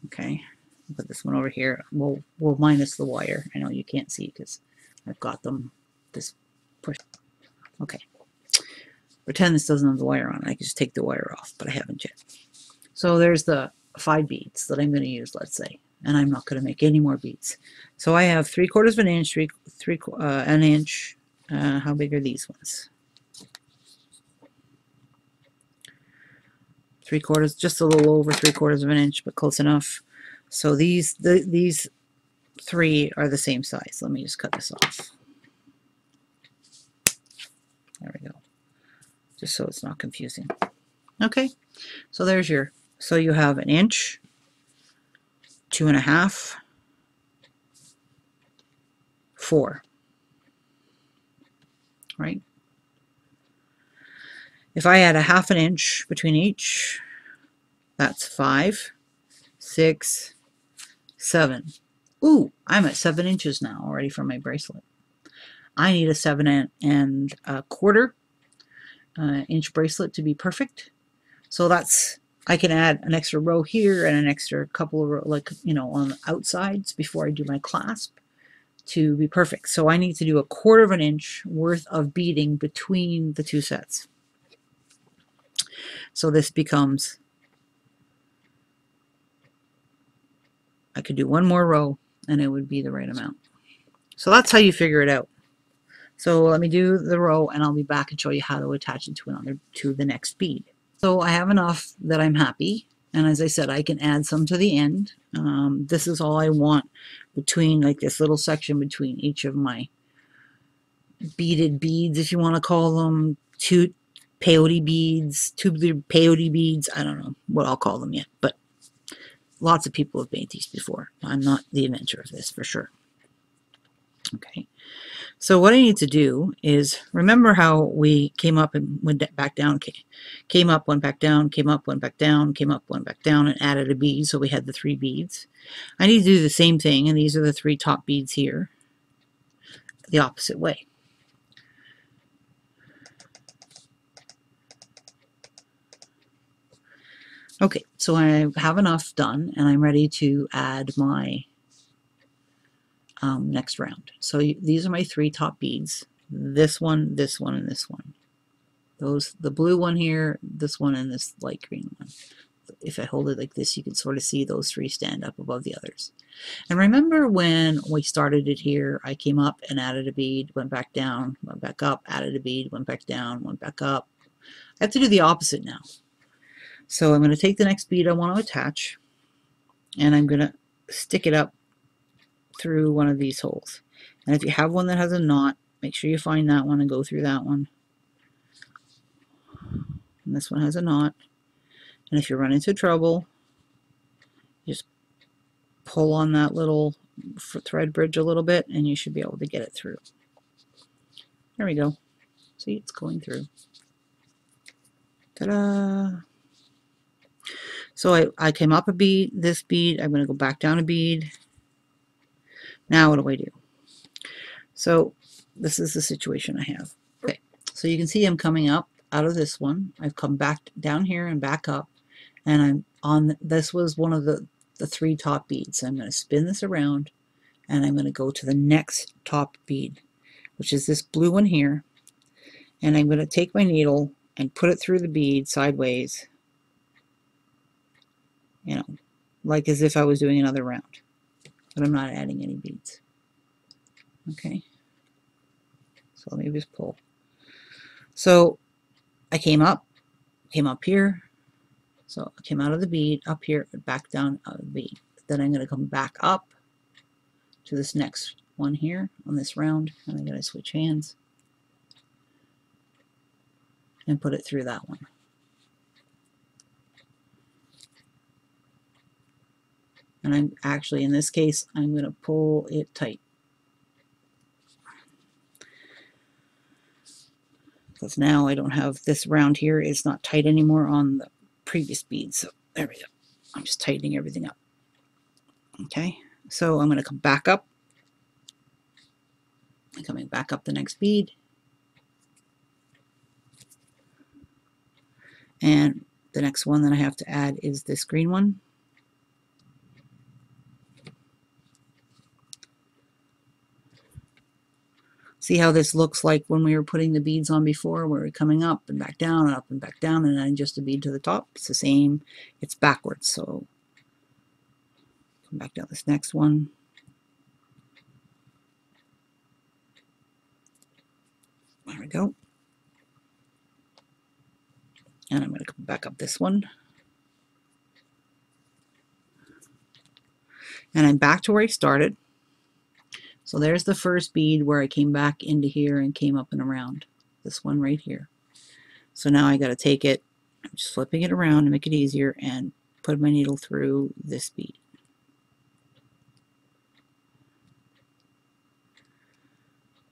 Okay, put this one over here. We'll minus the wire. I know you can't see because I've got them this push. Okay, pretend this doesn't have the wire on it. I can just take the wire off, but I haven't yet. So there's the 5 beads that I'm going to use, let's say, and I'm not going to make any more beads. So I have 3/4 of an inch, an inch. How big are these ones? 3/4, just a little over 3/4 of an inch, but close enough. So these 3 are the same size. Let me just cut this off. There we go. Just so it's not confusing. Okay, so there's your, so you have an inch, 2.5, 4, right? If I add a 1/2 an inch between each, that's 5, 6, 7. Ooh, I'm at 7 inches now already for my bracelet. I need a 7.25 inch bracelet to be perfect. So that's, I can add an extra row here and an extra couple of rows, like, you know, on the outsides before I do my clasp to be perfect. So I need to do a 1/4 inch worth of beading between the 2 sets. So this becomes, I could do 1 more row and it would be the right amount. So that's how you figure it out. So let me do the row and I'll be back and show you how to attach it to the next bead. So I have enough that I'm happy, and as I said, I can add some to the end. This is all I want between, like, this little section between each of my beaded beads, if you want to call them, 2 peyote beads, tubular peyote beads. I don't know what I'll call them yet, but lots of people have made these before. I'm not the inventor of this for sure. Okay. So what I need to do is, remember how we came up and went back down, came up, went back down, came up, went back down, came up, went back down, and added a bead, so we had the 3 beads. I need to do the same thing, and these are the 3 top beads here, the opposite way. Okay, so I have enough done, and I'm ready to add my next round. So these are my 3 top beads. This one, and this one. The blue one here, this one, and this light green one. If I hold it like this, you can sort of see those 3 stand up above the others. And remember when we started it here, I came up and added a bead, went back down, went back up, added a bead, went back down, went back up. I have to do the opposite now. So I'm going to take the next bead I want to attach, and I'm going to stick it up through one of these holes. And if you have one that has a knot, make sure you find that one and go through that one. And this one has a knot. And if you run into trouble, just pull on that little thread bridge a little bit and you should be able to get it through. There we go. See, it's going through. Ta-da! So I came up a bead, this bead, I'm going to go back down a bead. Now what do I do? So this is the situation I have. Okay, so you can see I'm coming up out of this one. I've come back down here and back up, and I'm on, this was one of the 3 top beads. I'm going to spin this around, and I'm going to go to the next top bead, which is this blue one here, and I'm going to take my needle and put it through the bead sideways, you know, like as if I was doing another round, but I'm not adding any beads. Okay, so let me just pull. So I came up here, so I came out of the bead, up here, back down out of the bead. Then I'm going to come back up to this next one here on this round, and I'm going to switch hands and put it through that one. And I'm actually, in this case, I'm going to pull it tight. Because now I don't have this round here, it's not tight anymore on the previous bead. So there we go. I'm just tightening everything up. Okay, so I'm going to come back up. I'm coming back up the next bead. And the next one that I have to add is this green one. See how this looks like when we were putting the beads on before, where we're coming up and back down and up and back down, and then just a bead to the top. It's the same, it's backwards. So come back down this next one. There we go. And I'm going to come back up this one. And I'm back to where I started. So there's the first bead where I came back into here and came up and around. This one right here. So now I got to take it, I'm just flipping it around to make it easier, and put my needle through this bead.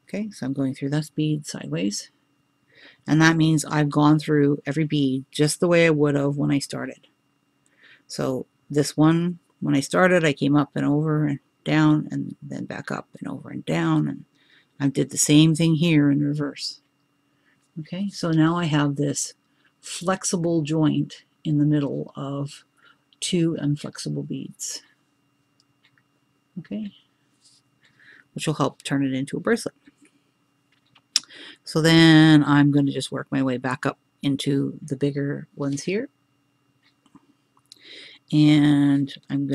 Okay, so I'm going through this bead sideways. And that means I've gone through every bead just the way I would have when I started. So this one, when I started, I came up and over and down and then back up and over and down, and I did the same thing here in reverse. Okay, so now I have this flexible joint in the middle of two inflexible beads. Okay, which will help turn it into a bracelet. So then I'm going to just work my way back up into the bigger ones here. And I'm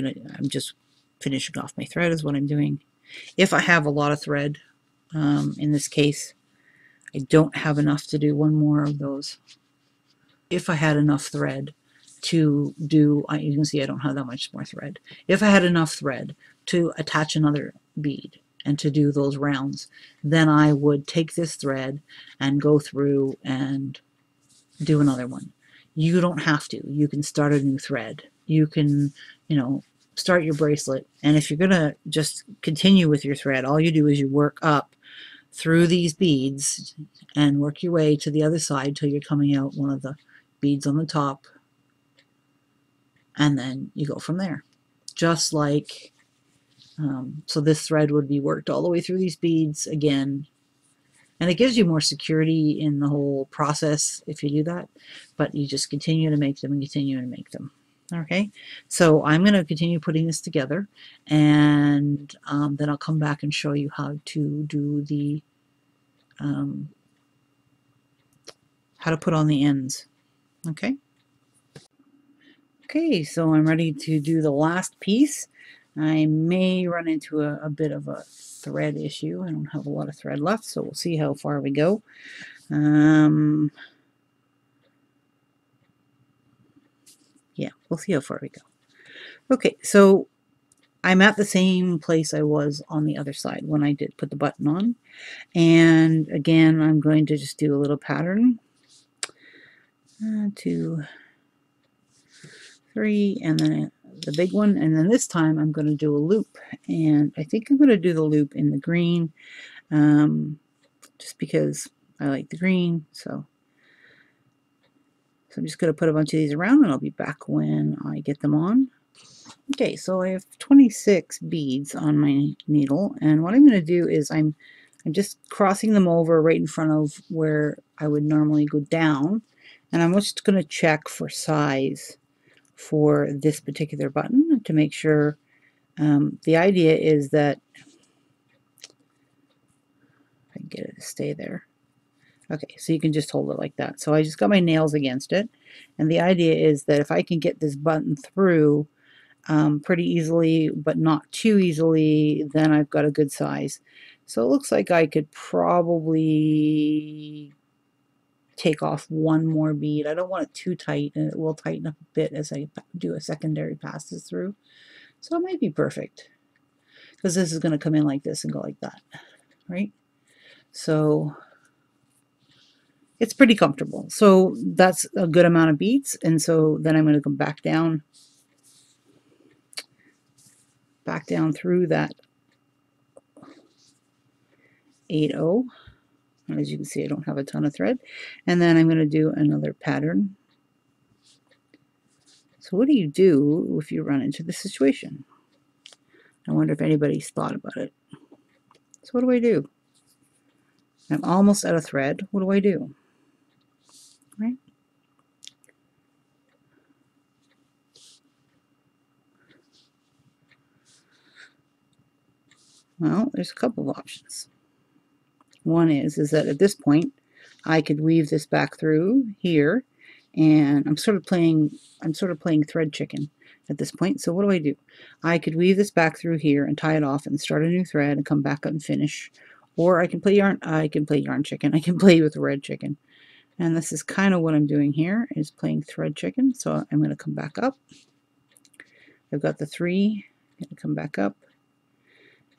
just finishing off my thread is what I'm doing. If I have a lot of thread, in this case, I don't have enough to do one more of those. If I had enough thread to do, you can see I don't have that much more thread. If I had enough thread to attach another bead and to do those rounds, then I would take this thread and go through and do another one. You don't have to. You can start a new thread. You can, start your bracelet. And if you're going to just continue with your thread, all you do is you work up through these beads and work your way to the other side till you're coming out one of the beads on the top. And then you go from there. Just like, so this thread would be worked all the way through these beads again. And it gives you more security in the whole process if you do that. But you just continue to make them and continue to make them. Okay, so I'm going to continue putting this together, and then I'll come back and show you how to do the, how to put on the ends. Okay. Okay, so I'm ready to do the last piece. I may run into a bit of a thread issue. I don't have a lot of thread left, so we'll see how far we go. Yeah, we'll see how far we go. Okay, so I'm at the same place I was on the other side when I did put the button on. And again, I'm going to just do a little pattern. 2, 3, and then the big one. And then this time I'm going to do a loop. And I think I'm going to do the loop in the green, just because I like the green. So I'm just going to put a bunch of these around, and I'll be back when I get them on. Okay, so I have 26 beads on my needle, and what I'm going to do is I'm just crossing them over right in front of where I would normally go down, and I'm just going to check for size for this particular button to make sure. The idea is that, if I can get it to stay there. Okay, so you can just hold it like that. So I just got my nails against it, and the idea is that if I can get this button through pretty easily, but not too easily, then I've got a good size. So it looks like I could probably take off one more bead. I don't want it too tight, and it will tighten up a bit as I do a secondary passes through. So it might be perfect, because this is going to come in like this and go like that, right? So it's pretty comfortable. So that's a good amount of beads, and so then I'm going to come back down back down through that 8/0. And as you can see, I don't have a ton of thread. And then I'm going to do another pattern. So what do you do if you run into this situation? I wonder if anybody's thought about it. So what do I do? I'm almost out of thread. What do I do? Right? Well, there's a couple of options. One is that at this point, I could weave this back through here, and I'm sort of playing thread chicken at this point. So what do? I could weave this back through here and tie it off and start a new thread and come back up and finish. Or I can play yarn chicken. I can play with red chicken. And this is kind of what I'm doing here, is playing thread chicken. So I'm going to come back up. I've got the 3, I'm going to come back up.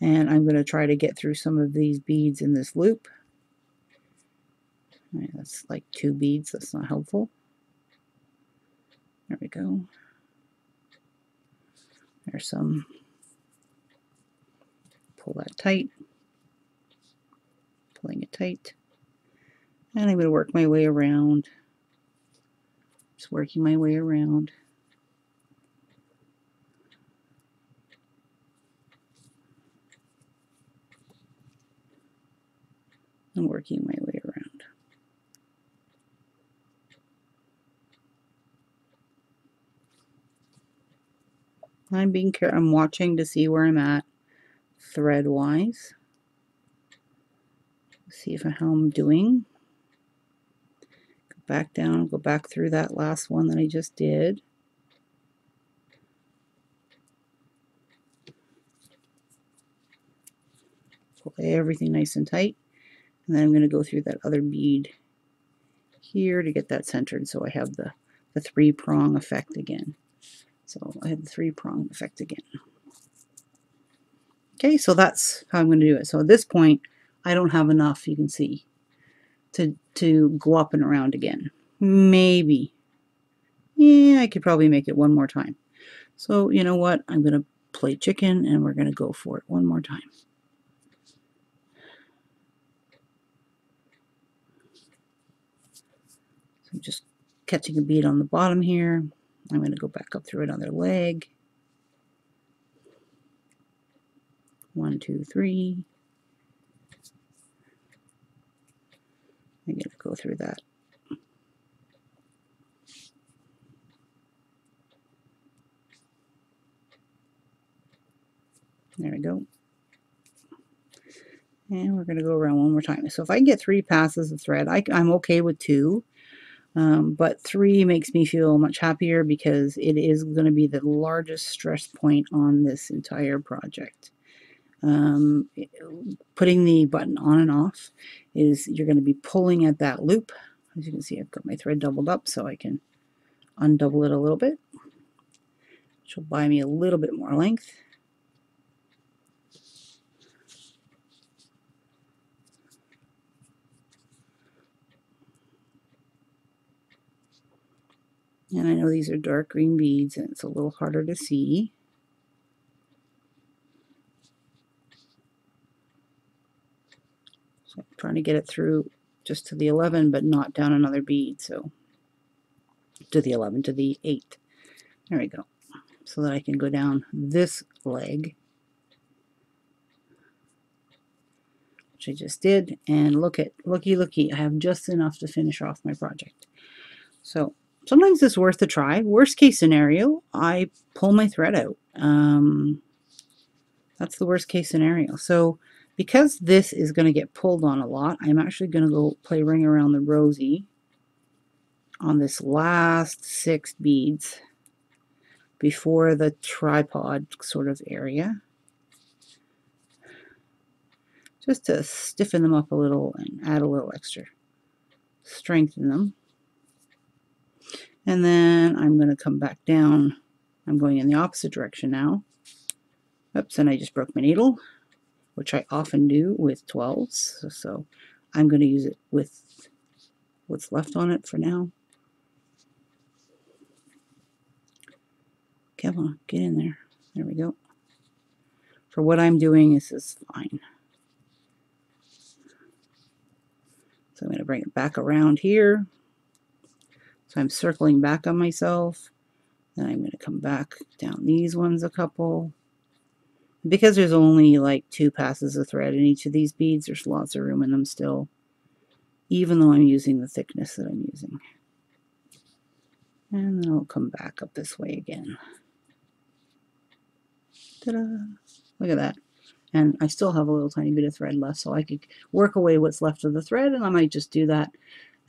And I'm going to try to get through some of these beads in this loop. Right, that's like 2 beads, that's not helpful. There we go. There's some. Pull that tight. Pulling it tight. And I'm going to work my way around. Just working my way around. And working my way around. I'm being careful. I'm watching to see where I'm at thread wise. See how I'm doing. Go back down, go back through that last one that I just did. Pull everything nice and tight. And then I'm going to go through that other bead here to get that centered, so I have the 3-prong effect again. So I have the 3-prong effect again. Okay, so that's how I'm going to do it. So at this point, I don't have enough, you can see, to go up and around again. Maybe. Yeah, I could probably make it one more time. So you know what? I'm going to play chicken and we're going to go for it one more time. So I'm just catching a bead on the bottom here. I'm going to go back up through another leg. 1, 2, 3. I'm going to go through that. There we go. And we're going to go around one more time. So if I can get 3 passes of thread, I'm okay with 2. But 3 makes me feel much happier because it is going to be the largest stress point on this entire project. Putting the button on and off is you're going to be pulling at that loop. As you can see, I've got my thread doubled up so I can undouble it a little bit, which will buy me a little bit more length. And I know these are dark green beads and it's a little harder to see. So I'm trying to get it through just to the 11, but not down another bead. So to the 11, to the 8. There we go. So that I can go down this leg, which I just did. And looky, I have just enough to finish off my project. So sometimes it's worth a try. Worst case scenario, I pull my thread out. That's the worst case scenario. So because this is going to get pulled on a lot, I'm actually going to go play Ring Around the Rosie on this last 6 beads before the tripod sort of area, just to stiffen them up a little and add a little extra strength in them. And then I'm going to come back down. I'm going in the opposite direction now. Oops, and I just broke my needle, which I often do with 12s. So I'm going to use it with what's left on it for now. Come on, get in there. There we go. For what I'm doing, this is fine. So I'm going to bring it back around here. So I'm circling back on myself. Then I'm going to come back down these ones a couple. Because there's only like 2 passes of thread in each of these beads, there's lots of room in them still, even though I'm using the thickness that I'm using. And then I'll come back up this way again. Ta-da! Look at that. And I still have a little tiny bit of thread left, so I could work away what's left of the thread, and I might just do that,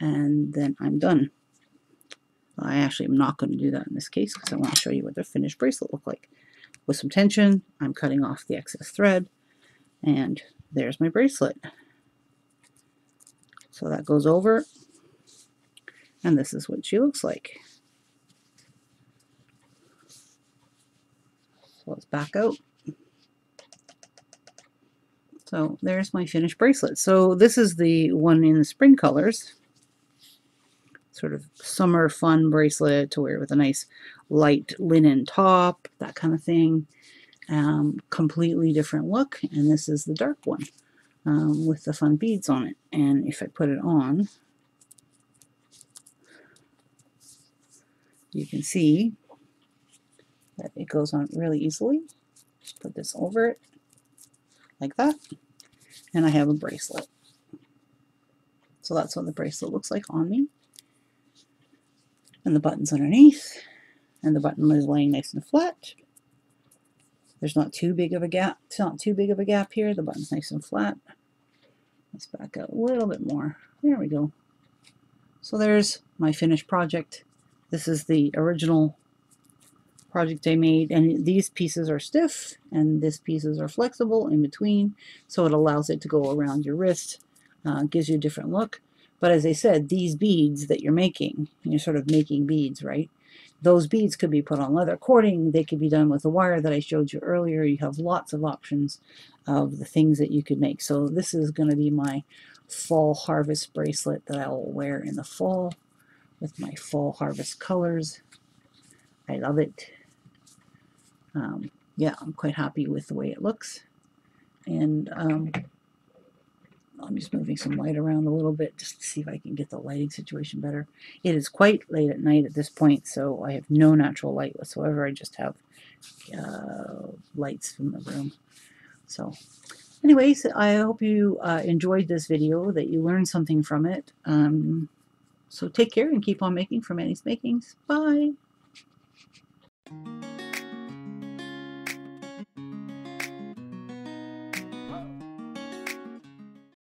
and then I'm done. I actually am not going to do that in this case because I want to show you what the finished bracelet look like. With some tension, I'm cutting off the excess thread, and there's my bracelet. So that goes over, and this is what she looks like. So let's back out. So there's my finished bracelet. So this is the one in the spring colors. Sort of summer fun bracelet to wear with a nice light linen top, that kind of thing. Completely different look. And this is the dark one with the fun beads on it. And if I put it on, you can see that it goes on really easily. Just put this over it like that, and I have a bracelet. So that's what the bracelet looks like on me. And the button's underneath, and the button is laying nice and flat. There's not too big of a gap. It's not too big of a gap here. The button's nice and flat. Let's back out a little bit more. There we go. So there's my finished project. This is the original project I made, and these pieces are stiff and these pieces are flexible in between, so it allows it to go around your wrist, gives you a different look. But as I said, these beads that you're making, you're sort of making beads, right? Those beads could be put on leather cording, they could be done with the wire that I showed you earlier. You have lots of options of the things that you could make. So this is going to be my fall harvest bracelet that I will wear in the fall with my fall harvest colors. I love it. Yeah, I'm quite happy with the way it looks. And I'm just moving some light around a little bit just to see if I can get the lighting situation better. It is quite late at night at this point, so I have no natural light whatsoever. I just have lights from the room. So anyways, I hope you enjoyed this video, that you learned something from it. So take care and keep on making from Annie's Makings. Bye!